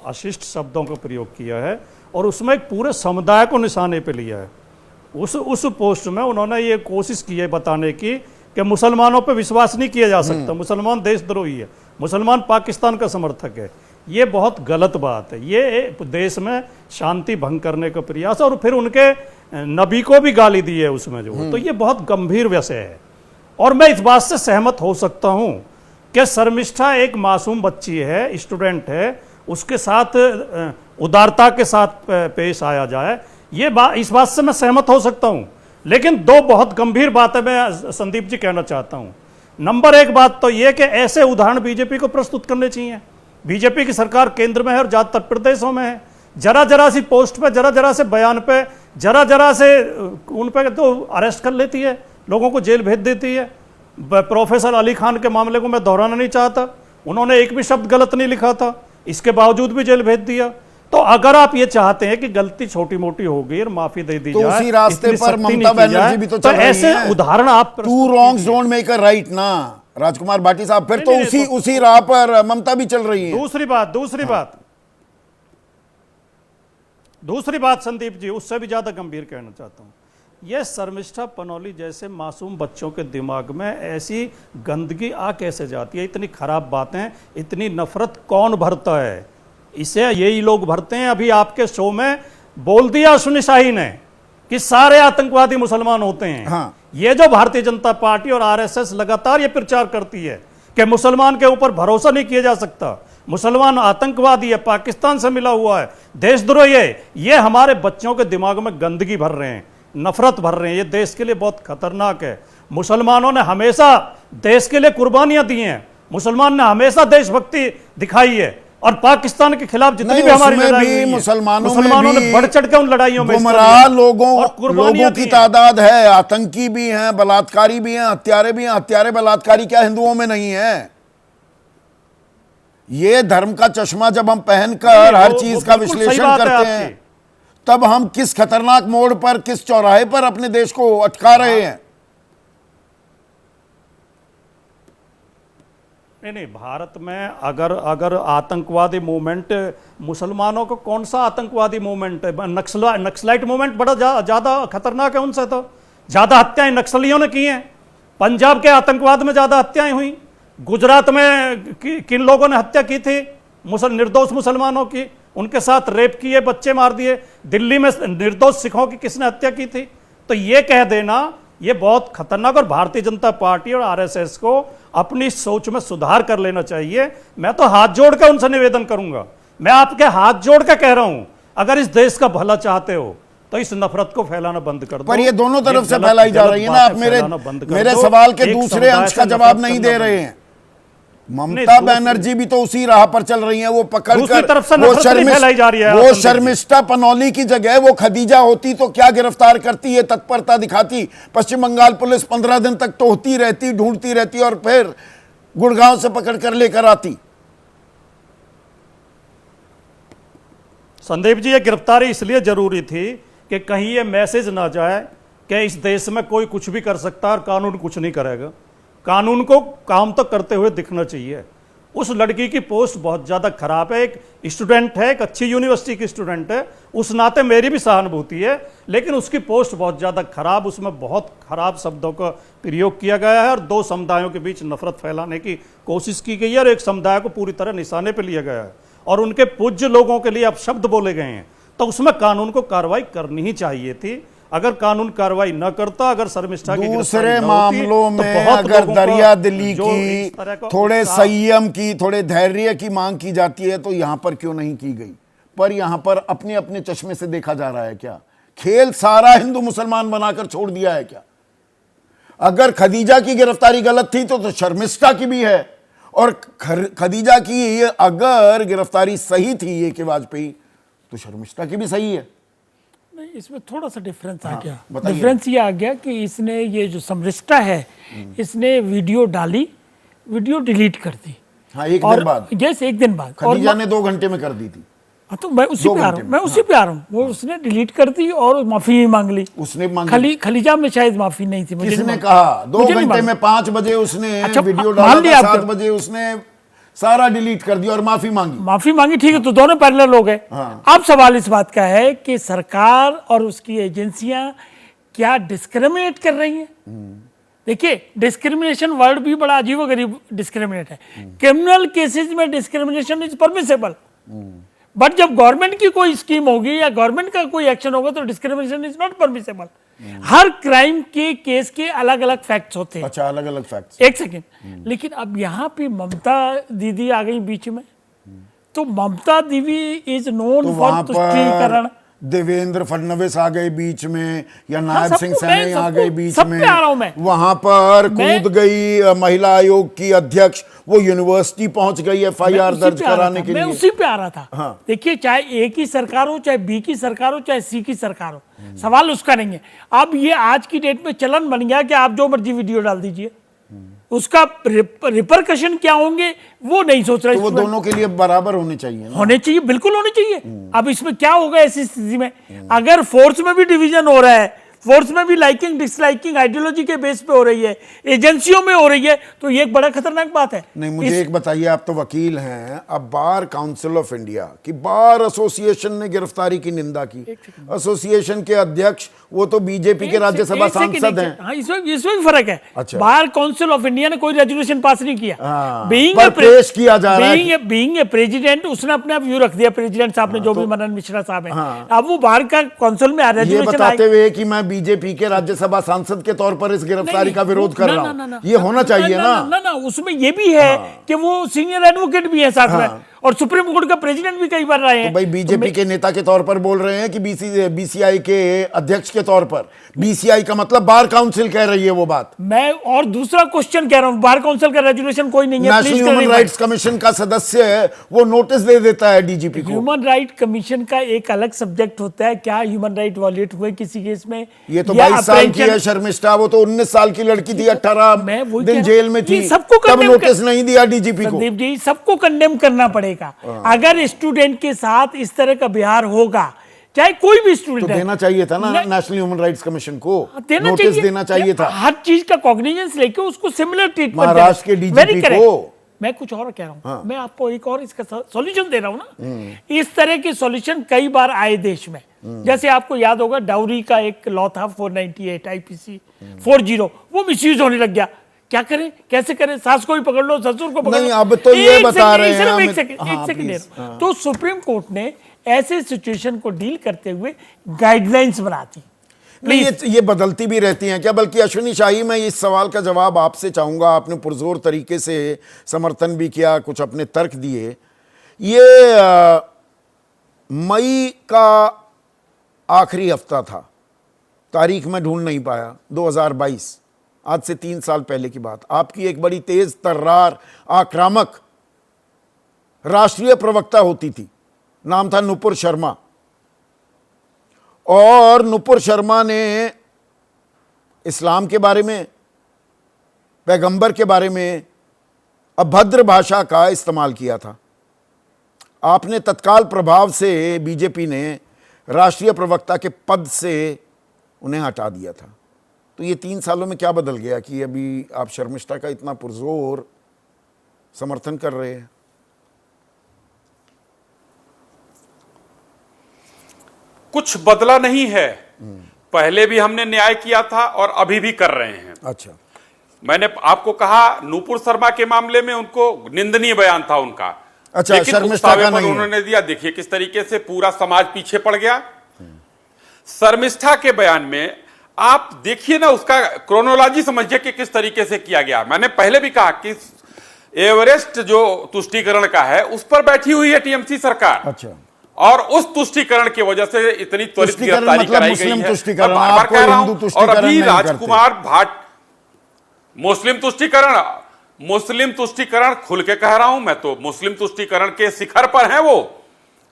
अशिष्ट शब्दों का प्रयोग किया है और उसमें एक पूरे समुदाय को निशाने पे लिया है। उस पोस्ट में उन्होंने ये कोशिश की है बताने की कि मुसलमानों पे विश्वास नहीं किया जा सकता, मुसलमान देशद्रोही है, मुसलमान पाकिस्तान का समर्थक है। ये बहुत गलत बात है। ये देश में शांति भंग करने का प्रयास, और फिर उनके नबी को भी गाली दी है उसमें जो, तो ये बहुत गंभीर विषय है। और मैं इस बात से सहमत हो सकता हूं कि शर्मिष्ठा एक मासूम बच्ची है, स्टूडेंट है, उसके साथ उदारता के साथ पेश आया जाए, इस बात से मैं सहमत हो सकता हूं। लेकिन दो बहुत गंभीर बातें मैं संदीप जी कहना चाहता हूं। नंबर एक बात तो यह कि ऐसे उदाहरण बीजेपी को प्रस्तुत करने चाहिए। बीजेपी की सरकार केंद्र में है और ज्यादातर प्रदेशों में है। जरा जरा सी पोस्ट पे, जरा जरा से बयान पे, जरा जरा से उन पे तो अरेस्ट कर लेती है, लोगों को जेल भेज देती है। प्रोफेसर अली खान के मामले को मैं दोहराना नहीं चाहता, उन्होंने एक भी शब्द गलत नहीं लिखा था, इसके बावजूद भी जेल भेज दिया। तो अगर आप ये चाहते हैं कि गलती छोटी मोटी हो गई और माफी दे दी तो जाए, उसी रास्ते इतनी पर सख्ती ममता नहीं की बनर्जी जाए, भी तो तो चल रही ऐसे हैं। उदाहरण आप two wrongs don't make a right ना राजकुमार भाटी साहब, फिर तो उसी राह पर ममता भी चल रही है। दूसरी बात संदीप जी, उससे भी ज्यादा गंभीर कहना चाहता हूं। यह शर्मिष्ठा पनौली जैसे मासूम बच्चों के दिमाग में ऐसी गंदगी आ कैसे जाती है? इतनी खराब बातें, इतनी नफरत कौन भरता है? इसे यही लोग भरते हैं। अभी आपके शो में बोल दिया अश्विनी शाही ने कि सारे आतंकवादी मुसलमान होते हैं। हाँ। ये जो भारतीय जनता पार्टी और आरएसएस लगातार ये प्रचार करती है कि मुसलमान के ऊपर भरोसा नहीं किया जा सकता, मुसलमान आतंकवादी है, पाकिस्तान से मिला हुआ है, देशद्रोही है, ये हमारे बच्चों के दिमाग में गंदगी भर रहे हैं, नफरत भर रहे हैं। ये देश के लिए बहुत खतरनाक है। मुसलमानों ने हमेशा देश के लिए कुर्बानियां दी हैं, मुसलमान ने हमेशा देशभक्ति दिखाई है, और पाकिस्तान के खिलाफ जितनी भी हमारी लड़ाई हुई है, मुसलमानों ने बढ़ चढ़ के उन लड़ाइयों में गुमराह लोगों कुर्बानियां की तादाद है। आतंकी भी हैं, बलात्कारी भी हैं, हत्यारे भी हैं। हत्यारे बलात्कारी क्या हिंदुओं में नहीं है? ये धर्म का चश्मा जब हम पहनकर हर चीज का विश्लेषण करते हैं, तब हम किस खतरनाक मोड़ पर, किस चौराहे पर अपने देश को अटका रहे हैं। नहीं, भारत में अगर आतंकवादी मूवमेंट, मुसलमानों को कौन सा आतंकवादी मूवमेंट है? नक्सलाइट मूवमेंट बड़ा ज्यादा खतरनाक है, उनसे तो ज्यादा हत्याएं नक्सलियों ने की हैं। पंजाब के आतंकवाद में ज्यादा हत्याएं हुई। गुजरात में किन लोगों ने हत्या की थी? निर्दोष मुसलमानों की, उनके साथ रेप किए, बच्चे मार दिए। दिल्ली में निर्दोष सिखों की किसने हत्या की थी? तो ये कह देना ये बहुत खतरनाक। और भारतीय जनता पार्टी और आरएसएस को अपनी सोच में सुधार कर लेना चाहिए। मैं तो हाथ जोड़ कर उनसे निवेदन करूंगा, मैं आपके हाथ जोड़ कर कह रहा हूं, अगर इस देश का भला चाहते हो तो इस नफरत को फैलाना बंद कर दो। पर ये दोनों तरफ से फैलाई जा रही है ना। आप मेरे सवाल के दूसरे अंश का जवाब नहीं दे रहे हैं। ममता बनर्जी भी तो उसी राह पर चल रही हैं। वो पकड़कर वो शर्मिष्ठा पनौली की जगह वो खदीजा होती तो क्या गिरफ्तार करती है, तत्परता दिखाती। पश्चिम बंगाल पुलिस 15 दिन तक टोहती रहती, ढूंढती रहती और फिर गुड़गांव से पकड़कर लेकर आती। संदीप जी, ये गिरफ्तारी इसलिए जरूरी थी कि कहीं ये मैसेज ना जाए कि इस देश में कोई कुछ भी कर सकता है और कानून कुछ नहीं करेगा। कानून को काम तो करते हुए दिखना चाहिए। उस लड़की की पोस्ट बहुत ज़्यादा खराब है। एक स्टूडेंट है, एक अच्छी यूनिवर्सिटी की स्टूडेंट है, उस नाते मेरी भी सहानुभूति है, लेकिन उसकी पोस्ट बहुत ज़्यादा खराब, उसमें बहुत खराब शब्दों का प्रयोग किया गया है और दो समुदायों के बीच नफरत फैलाने की कोशिश की गई है और एक समुदाय को पूरी तरह निशाने पर लिया गया है और उनके पूज्य लोगों के लिए अब शब्द बोले गए हैं। तो उसमें कानून को कार्रवाई करनी ही चाहिए थी। अगर कानून कार्रवाई न करता, अगर शर्मिष्ठा की दूसरे मामलों में अगर दरिया दिली की, थोड़े संयम की, थोड़े धैर्य की मांग की जाती है तो यहां पर क्यों नहीं की गई? पर यहां पर अपने अपने चश्मे से देखा जा रहा है क्या? खेल सारा हिंदू मुसलमान बनाकर छोड़ दिया है क्या? अगर खदीजा की गिरफ्तारी गलत थी तो शर्मिष्ठा की भी है, और खदीजा की अगर गिरफ्तारी सही थी ये कि वाजपेयी, तो शर्मिष्ठा की भी सही है। इसमें थोड़ा सा डिफरेंस आ गया। डिफरेंस ये आ गया कि इसने, ये जो शर्मिष्ठा है, इसने वीडियो डाली, वीडियो डिलीट कर दी। हाँ, एक दिन बाद। यस, एक दिन बाद। खदीजा ने 2 घंटे में कर दी थी। तो मैं उसी पे आ रहा हूँ, वो उसने डिलीट कर दी और माफी भी मांग ली। उसने मांगी। खलीजा में शायद माफी नहीं थी। किसने कहा? 2 घंटे में 5 बजे उसने वीडियो डाला, 7 बजे उसने सारा डिलीट कर दिया और माफी मांगी। ठीक है, तो दोनों पैरेलल हो गए। हाँ। अब सवाल इस बात का है कि सरकार और उसकी एजेंसियां क्या डिस्क्रिमिनेट कर रही हैं? देखिए, डिस्क्रिमिनेशन वर्ड भी बड़ा अजीबोगरीब डिस्क्रिमिनेट है। क्रिमिनल केसेस में डिस्क्रिमिनेशन इज परमिसेबल, बट जब गवर्नमेंट की कोई स्कीम होगी या गवर्नमेंट का कोई एक्शन होगा तो discrimination is not permissible. Her crime के केस के अलग अलग फैक्ट्स होते हैं। अच्छा, अलग अलग फैक्ट्स। एक सेकेंड, लेकिन अब यहाँ पे ममता दीदी आ गई बीच में, तो Mamata Didi is known for तुष्टीकरण। देवेंद्र फडणवीस आ गए बीच में, या नायब सबको- सिंह सैनी आ गए बीच सब में, पे आ रहा हूं मैं। वहां पर मैं- कूद गई महिला आयोग की अध्यक्ष, वो यूनिवर्सिटी पहुंच गई एफआईआर उसी दर्ज पे आ रहा कराने था, के मैं लिए। उसी पे आ रहा था। हाँ। देखिए, चाहे ए की सरकार हो, चाहे बी की सरकार हो, चाहे सी की सरकार हो, सवाल उसका नहीं है। अब ये आज की डेट में चलन बन गया कि आप जो मर्जी वीडियो डाल दीजिए, उसका रिपरकशन क्या होंगे वो नहीं सोच रहा। तो वो दोनों के लिए बराबर होने चाहिए ना? होने चाहिए, बिल्कुल होने चाहिए। अब इसमें क्या होगा ऐसी स्थिति में, अगर फोर्स में भी डिवीजन हो रहा है, फोर्स में भी लाइकिंग डिसलाइकिंग आइडियोलॉजी के बेस पे हो रही है, एजेंसियों में हो रही है, तो ये एक बड़ा खतरनाक बात है। नहीं, मुझे एक बताइए, आप तो वकील हैं, अब बार काउंसिल ऑफ इंडिया की बार एसोसिएशन ने गिरफ्तारी की निंदा की। एसोसिएशन के अध्यक्ष वो तो बीजेपी के राज्यसभा सांसद हैं। हाँ, इसमें भी फर्क है। अच्छा। बार काउंसिल ऑफ इंडिया ने कोई रेजोल्यूशन पास नहीं किया। हाँ, Being पर a pre- पेश किया जा रहा है बीइंग ए प्रेसिडेंट, उसने अपने आप व्यू रख दिया, प्रेसिडेंट साहब ने, जो भी मनन मिश्रा साहब हैं। अब वो बार का काउंसिल में ये रेजोल्यूशन बताते हुए कि मैं बीजेपी के राज्यसभा सांसद के तौर पर इस गिरफ्तारी का विरोध कर रहा हूं, ये होना चाहिए ना? ना, उसमें ये भी है कि वो सीनियर एडवोकेट भी है साथ में, और सुप्रीम कोर्ट का प्रेसिडेंट भी कई बार रहे हैं। तो भाई बीजेपी के नेता के तौर पर बोल रहे हैं कि बीसीआई के अध्यक्ष के तौर पर, बीसीआई का मतलब बार काउंसिल कह रही है वो बात। मैं और दूसरा क्वेश्चन कह रहा हूं, बार काउंसिल का रेजोल्यूशन कोई नहीं है। नेशनल ह्यूमन राइट्स कमीशन का सदस्य है, वो नोटिस दे देता है डीजीपी को। ह्यूमन राइट कमीशन का एक अलग सब्जेक्ट होता है, क्या ह्यूमन राइट वायलेट हुए किसी केस में? ये तो या 22 साल की है apprehension- शर्मिष्ठा, वो तो 19 साल की लड़की थी, 18 मैं वही दिन कह- जेल में थी, ये सबको तब condemn नोटिस कर- नहीं दिया डीजीपी को। संदीप जी, सबको कंडेम करना पड़ेगा। अगर स्टूडेंट के साथ इस तरह का व्यवहार होगा, चाहे कोई भी तो स्टूडेंट है, देना चाहिए था ना नहीं- नेशनल ह्यूमन राइट्स कमीशन को, देना नोटिस देना चाहिए था। हर चीज का कॉग्निजेंस लेके उसको सिमिलर ट्रीटमेंट महाराष्ट्र के डीजीपी को। मैं कुछ और कह रहा हूं, मैं आपको एक और इसका सॉल्यूशन दे रहा हूं ना। इस तरह के सॉल्यूशन कई बार आए देश में, जैसे आपको याद होगा डाउरी का एक लॉ था 498 आईपीसी 40, वो मिसयूज होने लग गया। क्या करें, कैसे करें? सास को भी पकड़ लो, ससुर को पकड़ लो। नहीं, अब तो ये बता रहे हैं एक सेकंड। तो सुप्रीम कोर्ट ने ऐसे सिचुएशन को डील करते हुए गाइडलाइंस बनाती। नहीं, ये बदलती भी रहती हैं क्या? बल्कि अश्विनी शाही, मैं इस सवाल का जवाब आपसे चाहूंगा। आपने पुरजोर तरीके से समर्थन भी किया, कुछ अपने तर्क दिए। ये मई का आखिरी हफ्ता था, तारीख में ढूंढ नहीं पाया, 2022, आज से 3 साल पहले की बात। आपकी एक बड़ी तेज तर्रार आक्रामक राष्ट्रीय प्रवक्ता होती थी, नाम था नुपुर शर्मा, और नुपुर शर्मा ने इस्लाम के बारे में, पैगंबर के बारे में अभद्र भाषा का इस्तेमाल किया था। आपने तत्काल प्रभाव से, बीजेपी ने राष्ट्रीय प्रवक्ता के पद से उन्हें हटा दिया था। तो ये 3 सालों में क्या बदल गया कि अभी आप शर्मिष्ठा का इतना पुरजोर समर्थन कर रहे हैं? कुछ बदला नहीं है, पहले भी हमने न्याय किया था और अभी भी कर रहे हैं। अच्छा, मैंने आपको कहा नुपुर शर्मा के मामले में उनको निंदनीय बयान था उनका। अच्छा, लेकिन शर्मिष्ठा उस दावे का पर नहीं है। उन्होंने दिया, देखिए किस तरीके से पूरा समाज पीछे पड़ गया। शर्मिष्ठा के बयान में आप देखिए ना, उसका क्रोनोलॉजी समझिए कि किस तरीके से किया गया। मैंने पहले भी कहा कि एवरेस्ट जो तुष्टीकरण का है उस पर बैठी हुई है टीएमसी सरकार। अच्छा, और उस तुष्टीकरण की वजह से इतनी त्वरित तुष्टीकरण गिरफ्तारी मतलब कराई मुस्लिम गई है। तुष्टीकरण, मैं बार-बार आपको कह रहा हिंदू हूं, और तुष्टीकरण अभी नहीं राजकुमार भाट, मुस्लिम तुष्टीकरण खुल के कह रहा हूं, मैं तो मुस्लिम तुष्टीकरण के शिखर पर हैं वो।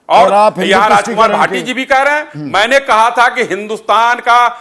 और आप हिंदू यहां राजकुमार तुष्टीकरण भाटी के- जी भी कह रहे हैं। मैंने कहा था कि हिंदुस्तान का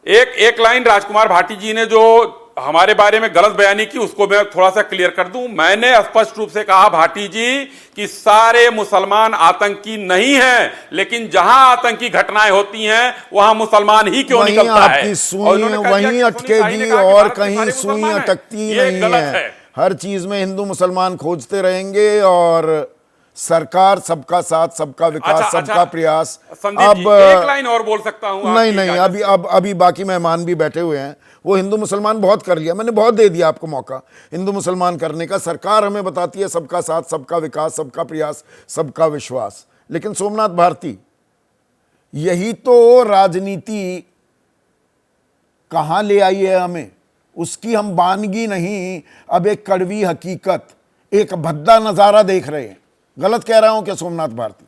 एक लाइन राजकुमार भाटी जी ने जो हमारे बारे में गलत बयानी की, उसको मैं थोड़ा सा क्लियर कर दूं। मैंने स्पष्ट रूप से कहा भाटी जी कि सारे मुसलमान आतंकी नहीं हैं, लेकिन जहां आतंकी घटनाएं होती हैं वहां मुसलमान ही क्यों वहीं निकलता है। आपकी और सुई उन्होंने कहा वहीं कि अटकेगी कहा कि और भारत के कहीं सारे सुई मुसलमान हैं। अटकती ये नहीं गलत है। हर चीज में हिंदू मुसलमान खोजते रहेंगे, और सरकार सबका साथ, सबका विकास, सबका प्रयास। संदीप जी, एक लाइन और बोल सकता हूं नहीं, आपकी नहीं, अभी बाकी मेहमान भी बैठे हुए हैं। वो हिंदू मुसलमान बहुत कर लिया, मैंने बहुत दे दिया आपको मौका हिंदू मुसलमान करने का। सरकार हमें बताती है सबका साथ, सबका विकास, सबका प्रयास, सबका विश्वास। लेकिन सोमनाथ भारती, यही तो राजनीति कहां ले आई है हमें, उसकी हम बानगी नहीं, अब एक कड़वी हकीकत, एक भद्दा नजारा देख रहे हैं। गलत कह रहा हूं क्या सोमनाथ भारती?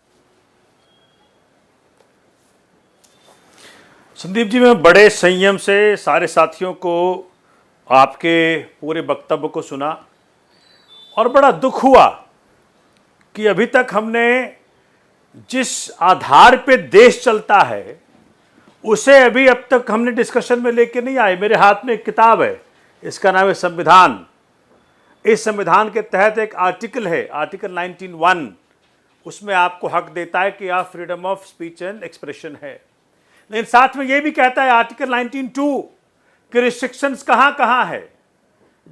संदीप जी, मैं बड़े संयम से सारे साथियों को आपके पूरे वक्तव्य को सुना और बड़ा दुख हुआ कि अभी तक हमने जिस आधार पे देश चलता है उसे अभी अब तक हमने डिस्कशन में लेके नहीं आए। मेरे हाथ में एक किताब है, इसका नाम है संविधान। इस संविधान के तहत एक आर्टिकल है, आर्टिकल 19(1), उसमें आपको हक देता है कि आप freedom of speech and expression है। लेकिन साथ में यह भी कहता है आर्टिकल 19(2) कि रिस्ट्रिक्शंस कहां कहां है,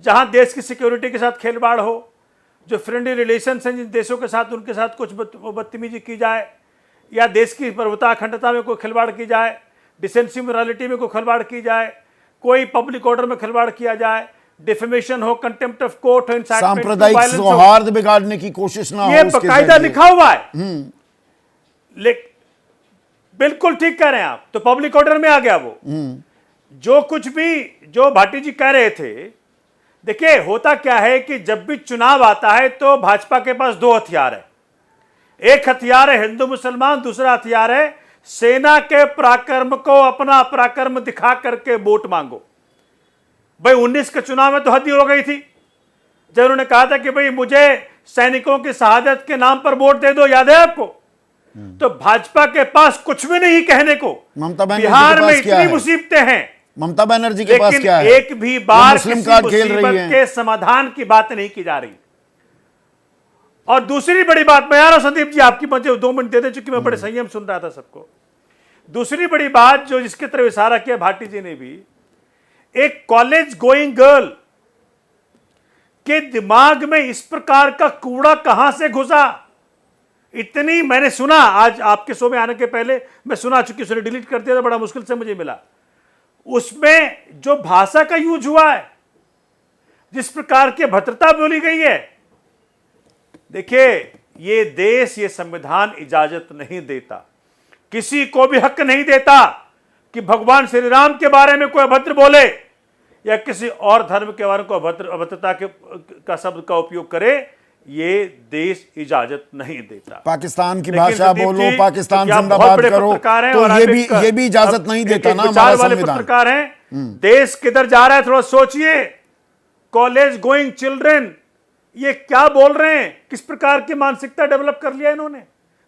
जहां देश की सिक्योरिटी के साथ खेलवाड़ हो, जो फ्रेंडली रिलेशंस हैं जिन देशों के साथ, उनके साथ कुछ बदतमीजी की जाए, या देश की प्रभुता अखंडता में कोई खिलवाड़ की जाए, डिसेंसी मोरालिटी में कोई खिलवाड़ की जाए, कोई पब्लिक ऑर्डर में खिलवाड़ किया जाए, डिफेमेशन हो, कंटेम्प्ट ऑफ कोर्ट हो, सांप्रदायिक सौहार्द बिगाड़ने की कोशिश ना हो, ये बकायदा लिखा हुआ है। बिल्कुल ठीक कह रहे हैं आप, तो पब्लिक ऑर्डर में आ गया वो। जो कुछ भी जो भाटी जी कह रहे थे, देखिए होता क्या है कि जब भी चुनाव आता है तो भाजपा के पास दो हथियार है। एक हथियार है हिंदू मुसलमान, दूसरा हथियार है सेना के पराक्रम को अपना पराक्रम दिखा करके वोट मांगो। भाई 19 के चुनाव में तो हद ही हो गई थी जब उन्होंने कहा था कि भाई मुझे सैनिकों की शहादत के नाम पर वोट दे दो, याद है आपको? तो भाजपा के पास कुछ भी नहीं कहने को। ममता बनर्जी बिहार के में पास क्या इतनी है? मुसीबतें हैं, ममता बनर्जी के पास क्या है? लेकिन एक भी बार मुस्लिम किसी कार्ड खेल रही मुसीबत है। के समाधान की बात नहीं की जा रही। और दूसरी बड़ी बात, मैं आ रहा हूं संदीप जी, आपकी मुझे 2 मिनट दे दे, चूंकि मैं बड़े संयम सुन रहा था सबको। दूसरी बड़ी बात जो जिसकी तरफ इशारा किया भाटी जी ने भी, एक कॉलेज गोइंग गर्ल के दिमाग में इस प्रकार का कूड़ा कहां से घुसा, इतनी मैंने सुना आज आपके शो में आने के पहले मैं सुना, चुकी उसने डिलीट कर दिया था, बड़ा मुश्किल से मुझे मिला। उसमें जो भाषा का यूज हुआ है, जिस प्रकार की भद्रता बोली गई है, देखिए ये देश, ये संविधान इजाजत नहीं देता, किसी को भी हक नहीं देता कि भगवान श्री राम के बारे में कोई अभद्र बोले या किसी और धर्म के बारे में कोई अभद्रता का शब्द का उपयोग करे। ये देश इजाजत नहीं देता। पाकिस्तान की लेकिन भाषा संदीप बोलो, जी, पाकिस्तान क्योंकि आप जिंदाबाद बहुत बड़े करो, पत्रकार हैं तो और ये भी इजाजत अब नहीं एक देता ना विचार हमारा वाले संविधान। पत्रकार हैं, देश किधर जा रहा है थोड़ा सोचिए। कॉलेज गोइंग चिल्ड्रन, ये क्या बोल रहे हैं? किस प्रकार की मानसिकता डेवलप कर लिया इन्होंने?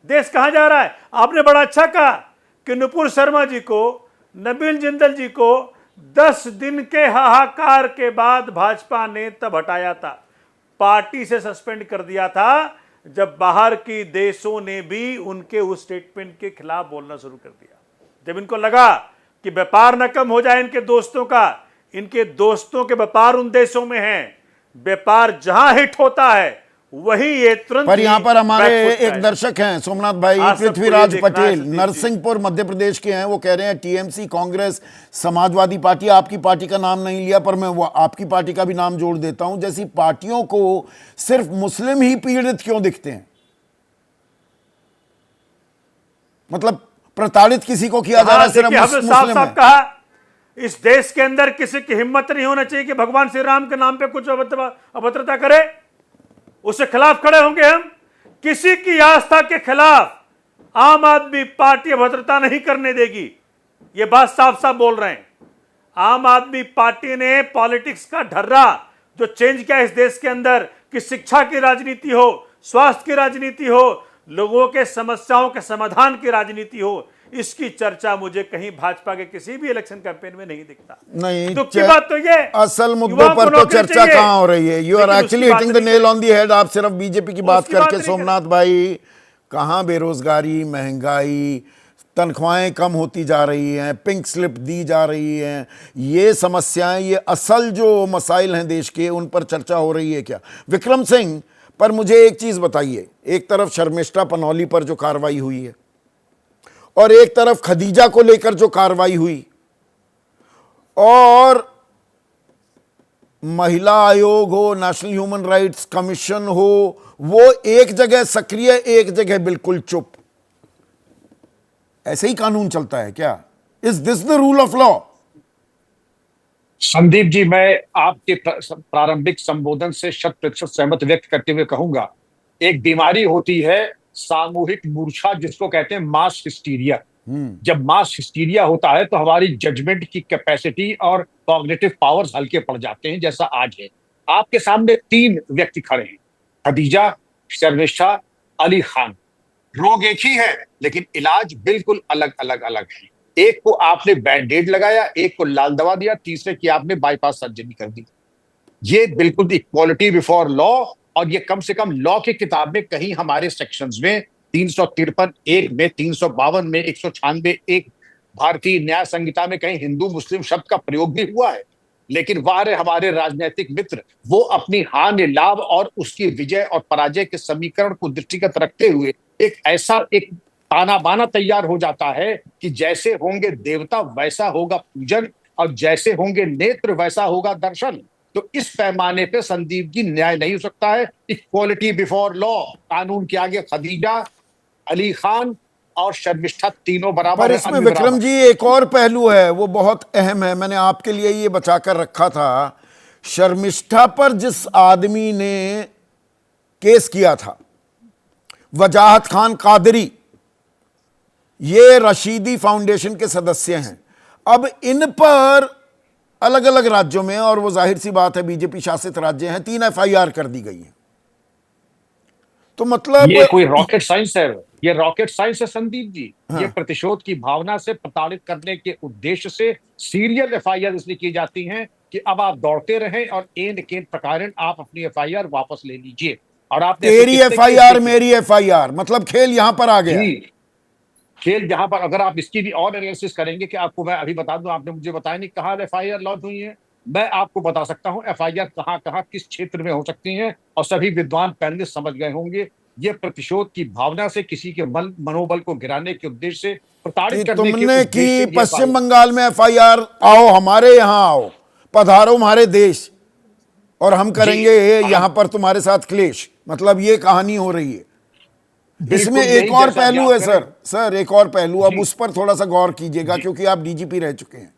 देश कहां जा रहा है? आपने बड़ा अच्छा कहा कि नुपुर शर्मा जी को, नबील जिंदल जी को 10 दिन के हाहाकार के बाद भाजपा ने तब हटाया था, पार्टी से सस्पेंड कर दिया था, जब बाहर की देशों ने भी उनके उस स्टेटमेंट के खिलाफ बोलना शुरू कर दिया। जब इनको लगा कि व्यापार न कम हो जाए इनके दोस्तों का, इनके दोस्तों के व्यापार उन देशों में हैं, व्यापार जहां हिट होता है वही ये तुरंत। पर यहाँ पर हमारे एक दर्शक हैं सोमनाथ भाई, पृथ्वीराज पटेल, नरसिंहपुर मध्य प्रदेश के हैं। वो कह रहे हैं टीएमसी, कांग्रेस, समाजवादी पार्टी, आपकी पार्टी का नाम नहीं लिया पर मैं वो आपकी पार्टी का भी नाम जोड़ देता हूं, जैसी पार्टियों को सिर्फ मुस्लिम ही पीड़ित क्यों दिखते हैं? मतलब प्रताड़ित किसी को किया जा रहा है सिर्फ मुस्लिम है। कहा इस देश के अंदर किसी की हिम्मत नहीं होना चाहिए कि भगवान श्री राम के नाम पे कुछ अभद्रता करे, उसके खिलाफ खड़े होंगे हम। किसी की आस्था के खिलाफ आम आदमी पार्टी अभद्रता नहीं करने देगी, ये बात साफ साफ बोल रहे हैं। आम आदमी पार्टी ने पॉलिटिक्स का ढर्रा जो चेंज किया इस देश के अंदर, कि शिक्षा की राजनीति हो, स्वास्थ्य की राजनीति हो, लोगों के समस्याओं के समाधान की राजनीति हो, इसकी चर्चा मुझे कहीं भाजपा के किसी भी इलेक्शन कैंपेन में नहीं दिखता। नहीं, दुख की बात तो ये, असल मुद्दों पर तो चर्चा कहां हो रही है? You are actually hitting the nail on the head. आप सिर्फ बीजेपी की बात करके सोमनाथ भाई, कहां बेरोजगारी, महंगाई, तनख्वाहें कम होती जा रही हैं, पिंक स्लिप दी जा रही हैं, ये समस्याएं, ये असल जो मसाइल हैं देश के, उन पर चर्चा हो रही है क्या? विक्रम सिंह, पर मुझे एक चीज बताइए, एक तरफ शर्मिष्ठा पनौली पर जो कार्रवाई हुई है और एक तरफ खदीजा को लेकर जो कार्रवाई हुई, और महिला आयोग हो, नेशनल ह्यूमन राइट्स कमीशन हो, वो एक जगह सक्रिय, एक जगह बिल्कुल चुप। ऐसे ही कानून चलता है क्या? Is this the rule of law? Sandeep ji, मैं आपके प्रारंभिक संबोधन से 100% सहमत व्यक्त करते हुए कहूंगा, एक बीमारी होती है सामूहिक मूर्छा, जिसको कहते हैं मास हिस्टीरिया। जब मास हिस्टीरिया होता है तो हमारी जजमेंट की कैपेसिटी और कॉग्निटिव पावर्स हल्के पड़ जाते हैं, जैसा आज है। आपके सामने 3 व्यक्ति खड़े हैं, खदीजा, शर्मिष्ठा, अली खान। रोग एक ही है लेकिन इलाज बिल्कुल अलग अलग अलग है। एक को आपने बैंडेड लगाया, एक को लाल दवा दिया, तीसरे की आपने बाईपास सर्जरी कर दी। ये बिल्कुल इक्वालिटी बिफोर लॉ, और ये कम से कम लॉ की किताब में कहीं हमारे सेक्शंस में 353 एक में, 352 में, 196 एक भारतीय न्याय संहिता में कहीं हिंदू मुस्लिम शब्द का प्रयोग भी हुआ है। लेकिन वह हमारे राजनीतिक मित्र वो अपनी हानि लाभ और उसकी विजय और पराजय के समीकरण को दृष्टिगत रखते हुए एक ऐसा एक ताना बाना तैयार हो जाता है कि जैसे होंगे देवता वैसा होगा पूजन, और जैसे होंगे नेत्र वैसा होगा दर्शन। तो इस पैमाने पे संदीप जी न्याय नहीं हो सकता है। इक्वालिटी बिफोर लॉ, कानून के आगे खदीजा, अली खान और शर्मिष्ठा तीनों बराबर पर हैं, इसमें अन्य विक्रम बराबर। जी एक और पहलू है, वो बहुत अहम है, मैंने आपके लिए ये बचा कर रखा था। शर्मिष्ठा पर जिस आदमी ने केस किया था, वजाहत खान कादरी, ये रशीदी फाउंडेशन के सदस्य हैं। अब इन पर अलग अलग राज्यों में, और वो जाहिर सी बात है बीजेपी शासित राज्य हैं, 3 FIR कर दी गई हैं। तो मतलब ये कोई रॉकेट साइंस है? ये रॉकेट साइंस है संदीप जी। हाँ। ये प्रतिशोध की भावना से प्रताड़ित करने के उद्देश्य से सीरियल FIR इसलिए की जाती हैं कि अब आप दौड़ते रहें और एन केन प्रकारेण आप अपनी FIR वापस ले लीजिए। और आपने तेरी FIR मेरी FIR, मतलब खेल यहां पर आ गया। जी, खेल जहां पर अगर आप इसकी भी और एनालिसिस करेंगे कि आपको मैं अभी बता दूं, आपने मुझे बताया नहीं कहां FIR लॉन्च हुई है, मैं आपको बता सकता हूं FIR कहां कहां किस क्षेत्र में हो सकती हैं, और सभी विद्वान पैनलिस्ट समझ गए होंगे। ये प्रतिशोध की भावना से किसी के मनोबल को गिराने के उद्देश्य से, प्रताड़ित कि करने के तुमने उद्देश्य की से ये पश्चिम FIR बंगाल में FIR, आओ हमारे यहां आओ, पधारो हमारे देश, और हम करेंगे यहां पर तुम्हारे साथ क्लेश। मतलब ये कहानी हो रही है। इसमें बिल्कुल एक यही और जैसा पहलू आप है करें। सर एक और पहलू, अब जी। उस पर थोड़ा सा गौर कीजिएगा क्योंकि आप DGP रह चुके हैं।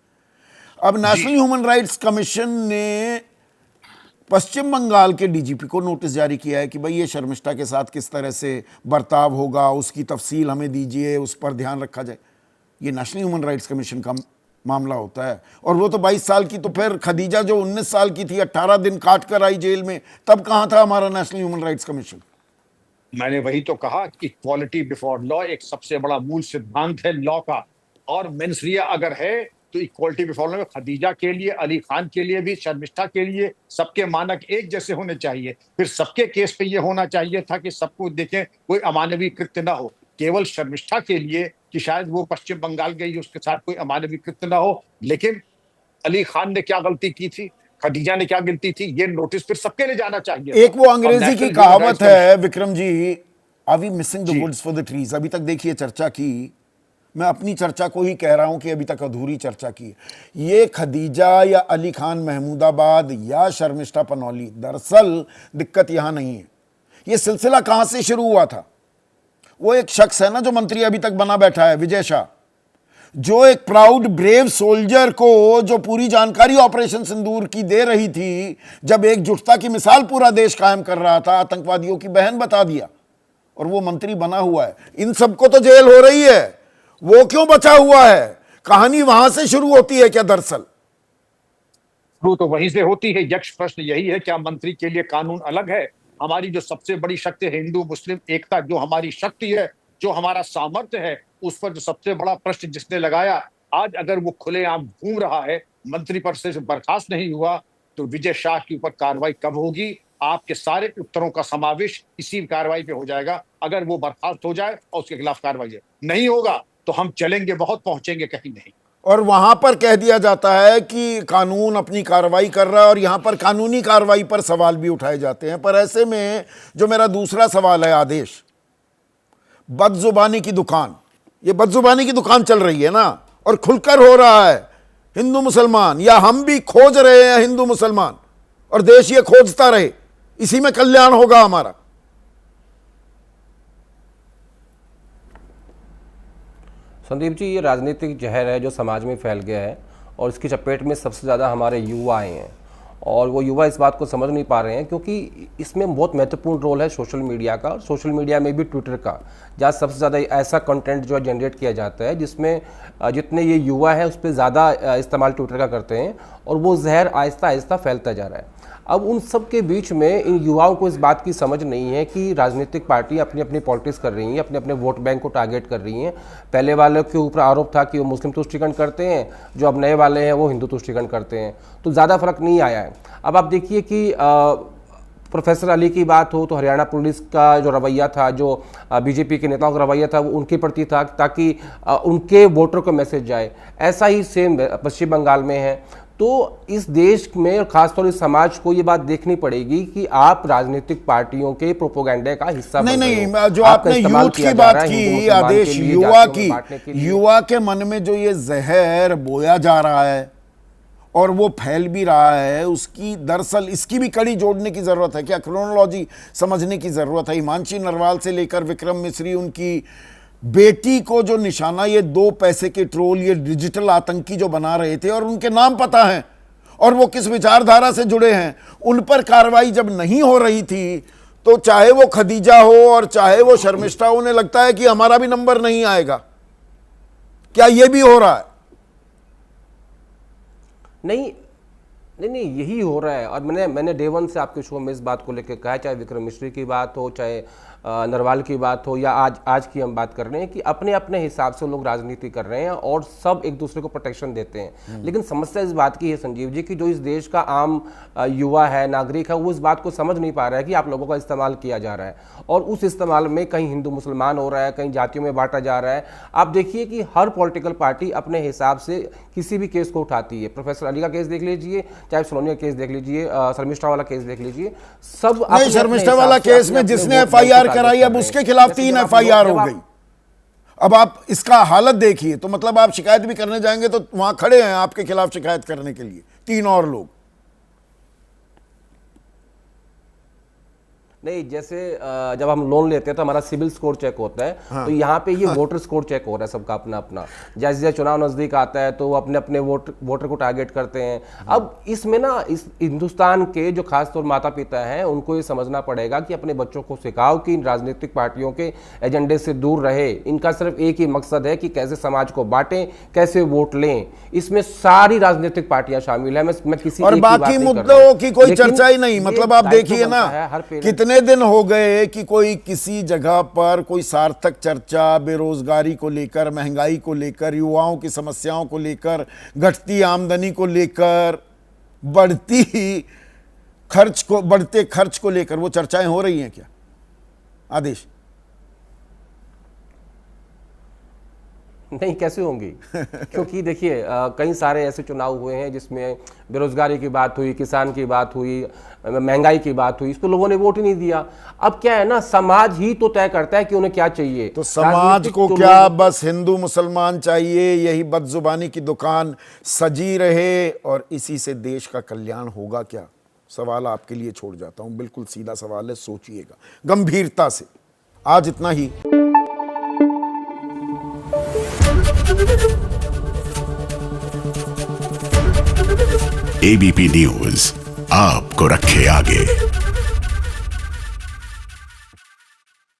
अब नेशनल ह्यूमन राइट्स कमीशन ने पश्चिम बंगाल के DGP को नोटिस जारी किया है कि भाई ये शर्मिष्ठा के साथ किस तरह से बर्ताव होगा, उसकी तफसील हमें दीजिए, उस पर ध्यान रखा जाए। ये नेशनल ह्यूमन राइट्स कमीशन का मामला होता है। और वो तो 22 साल की, तो फिर खदीजा जो 19 साल की थी, 18 दिन काट कर आई जेल में, तब कहां था हमारा नेशनल ह्यूमन राइट्स कमीशन? मैंने वही तो कहा कि इक्वालिटी बिफोर लॉ एक सबसे बड़ा मूल सिद्धांत है लॉ का, और मेंसरिया अगर है तो इक्वालिटी बिफोर लॉ में खदीजा के लिए, अली खान के लिए भी, शर्मिष्ठा के लिए सबके मानक एक जैसे होने चाहिए। फिर सबके केस पे ये होना चाहिए था कि सबको देखें, कोई अमानवीय कृत्य ना हो। केवल शर्मिष्ठा के लिए कि शायद वो पश्चिम बंगाल गई, उसके साथ कोई अमानवीय कृत्य ना हो, लेकिन अली खान ने क्या गलती की थी, खदीजा ने क्या गलती थी, ये नोटिस फिर सबके लिए जाना चाहिए। एक वो अंग्रेजी की कहावत है Vikram ji, are we missing the woods for the trees. अभी तक देखिए चर्चा की, मैं अपनी चर्चा को ही कह रहा हूं कि अभी तक अधूरी चर्चा की। ये खदीजा या अली खान महमूदाबाद या शर्मिष्ठा पनौली, दरअसल दिक्कत यहां नहीं है। ये सिलसिला कहां से शुरू हुआ था? वो एक शख्स है ना जो मंत्री अभी तक बना बैठा है, विजय शाह, जो एक प्राउड ब्रेव सोल्जर को जो पूरी जानकारी ऑपरेशन सिंदूर की दे रही थी, जब एकजुटता की मिसाल पूरा देश कायम कर रहा था, आतंकवादियों की बहन बता दिया, और वो मंत्री बना हुआ है। इन सबको तो जेल हो रही है, वो क्यों बचा हुआ है? कहानी वहां से शुरू होती है क्या? दरअसल शुरू तो वहीं से होती है। यक्ष प्रश्न यही है, क्या मंत्री के लिए कानून अलग है? हमारी जो सबसे बड़ी शक्ति है हिंदू मुस्लिम एकता, जो हमारी शक्ति है, जो हमारा सामर्थ्य है, उस पर जो सबसे बड़ा प्रश्न जिसने लगाया, आज अगर वो खुलेआम घूम रहा है, मंत्री पद से बर्खास्त नहीं हुआ, तो विजय शाह के ऊपर कार्रवाई कब होगी? आपके सारे उत्तरों का समावेश इसी कार्रवाई पे हो जाएगा। अगर वो बर्खास्त हो जाए और उसके खिलाफ कार्रवाई नहीं होगा तो हम चलेंगे बहुत, पहुंचेंगे कहीं नहीं। और वहां पर कह दिया जाता है कि कानून अपनी कार्रवाई कर रहा है, और यहां पर कानूनी कार्रवाई पर सवाल भी उठाए जाते हैं। पर ऐसे में जो मेरा दूसरा सवाल है, आदेश, बदजुबानी की दुकान, ये बदजुबानी की दुकान चल रही है ना, और खुलकर हो रहा है हिंदू मुसलमान, या हम भी खोज रहे हैं हिंदू मुसलमान, और देश ये खोजता रहे, इसी में कल्याण होगा हमारा। संदीप जी, ये राजनीतिक जहर है जो समाज में फैल गया है, और इसकी चपेट में सबसे ज़्यादा हमारे युवा आए हैं। और वो युवा इस बात को समझ नहीं पा रहे हैं, क्योंकि इसमें बहुत महत्वपूर्ण रोल है सोशल मीडिया का, और सोशल मीडिया में भी ट्विटर का, जहाँ सबसे ज़्यादा ऐसा कंटेंट जो है जनरेट किया जाता है जिसमें जितने ये युवा है उस पर ज़्यादा इस्तेमाल ट्विटर का करते हैं, और वो जहर आहिस्ता आहिस्ता फैलता जा रहा है। अब उन सब के बीच में इन युवाओं को इस बात की समझ नहीं है कि राजनीतिक पार्टी अपनी अपनी पॉलिटिक्स कर रही हैं, अपने अपने वोट बैंक को टारगेट कर रही हैं। पहले वाले के ऊपर आरोप था कि वो मुस्लिम तुष्टीकरण करते हैं, जो अब नए वाले हैं वो हिंदू तुष्टीकरण करते हैं, तो ज़्यादा फर्क नहीं आया है। अब आप देखिए कि प्रोफेसर अली की बात हो तो हरियाणा पुलिस का जो रवैया था, जो बीजेपी के नेताओं का रवैया था, वो उनके प्रति था ताकि उनके वोटर को मैसेज जाए। ऐसा ही सेम पश्चिम बंगाल में है। तो इस देश में और खासतौर इस समाज को ये बात देखनी पड़ेगी कि आप राजनीतिक पार्टियों के प्रोपोगंडे का हिस्सा नहीं नहीं, जो आपने यूथ की बात की आदेश, युवा के मन में जो ये जहर बोया जा रहा है और वो फैल भी रहा है, उसकी दरअसल इसकी भी कड़ी जोड़ने की जरूरत है क्या, क्रोनोलॉजी समझने की जरूरत है। हिमांशी नरवाल से लेकर विक्रम मिश्री, उनकी बेटी को जो निशाना ये 2 पैसे के ट्रोल, ये डिजिटल आतंकी जो बना रहे थे और उनके नाम पता है और वो किस विचारधारा से जुड़े हैं, उन पर कार्रवाई जब नहीं हो रही थी तो चाहे वो खदीजा हो और चाहे वो शर्मिष्ठा, उन्हें लगता है कि हमारा भी नंबर नहीं आएगा। क्या ये भी हो रहा है? नहीं, यही हो रहा है। और मैंने डे वन से आपके शो में इस बात को लेकर कहा, चाहे विक्रम मिश्री की बात हो, चाहे नरवाल की बात हो, या आज की हम बात कर रहे हैं कि अपने अपने हिसाब से लोग राजनीति कर रहे हैं और सब एक दूसरे को प्रोटेक्शन देते हैं। लेकिन समस्या इस बात की है संजीव जी कि जो इस देश का आम युवा है, नागरिक है, वो इस बात को समझ नहीं पा रहा है कि आप लोगों का इस्तेमाल किया जा रहा है, और उस इस्तेमाल में कहीं हिंदू मुसलमान हो रहा है, कहीं जातियों में बांटा जा रहा है। आप देखिए कि हर पॉलिटिकल पार्टी अपने हिसाब से किसी भी केस को उठाती है। प्रोफेसर अली का केस देख लीजिए, चाहे सोनिया केस देख लीजिए, शर्मिष्ठा वाला केस देख लीजिए, सब नहीं, शर्मिष्ठा वाला केस में जिसने एफआईआर कराई, अब उसके खिलाफ 3 एफआईआर हो गई। अब आप इसका हालत देखिए, तो मतलब आप शिकायत भी करने जाएंगे तो वहां खड़े हैं आपके खिलाफ शिकायत करने के लिए 3 और लोग। नहीं, जैसे जब हम लोन लेते हैं तो हमारा सिविल स्कोर चेक होता है। हाँ। तो यहाँ पे ये वोटर स्कोर चेक हो रहा है सबका अपना अपना। जैसे जैसे चुनाव नजदीक आता है तो वो अपने अपने वोटर को टारगेट करते हैं। अब इसमें ना इस हिंदुस्तान के जो खासतौर माता पिता हैं उनको ये समझना पड़ेगा कि अपने बच्चों को सिखाओ कि इन राजनीतिक पार्टियों के एजेंडे से दूर रहे। इनका सिर्फ एक ही मकसद है कि कैसे समाज को बांटें, कैसे वोट लें। इसमें सारी राजनीतिक पार्टियां शामिल है। मैं किसी और बाकी मुद्दों की कोई चर्चा ही नहीं। मतलब आप देखिए ना, कितने दिन हो गए कि कोई किसी जगह पर कोई सार्थक चर्चा बेरोजगारी को लेकर, महंगाई को लेकर, युवाओं की समस्याओं को लेकर, घटती आमदनी को लेकर, बढ़ते खर्च को लेकर वो चर्चाएं हो रही हैं क्या आदेश? नहीं, कैसे होंगी? क्योंकि देखिए कई सारे ऐसे चुनाव हुए हैं जिसमें बेरोजगारी की बात हुई, किसान की बात हुई, महंगाई की बात हुई, इस पर लोगों ने वोट ही नहीं दिया। अब क्या है ना, समाज ही तो तय करता है कि उन्हें क्या चाहिए। तो समाज को क्या बस हिंदू मुसलमान चाहिए? यही बदजुबानी की दुकान सजी रहे और इसी से देश का कल्याण होगा क्या? सवाल आपके लिए छोड़ जाता हूं, बिल्कुल सीधा सवाल है, सोचिएगा गंभीरता से। आज इतना ही। एबीपी न्यूज आपको रखे आगे।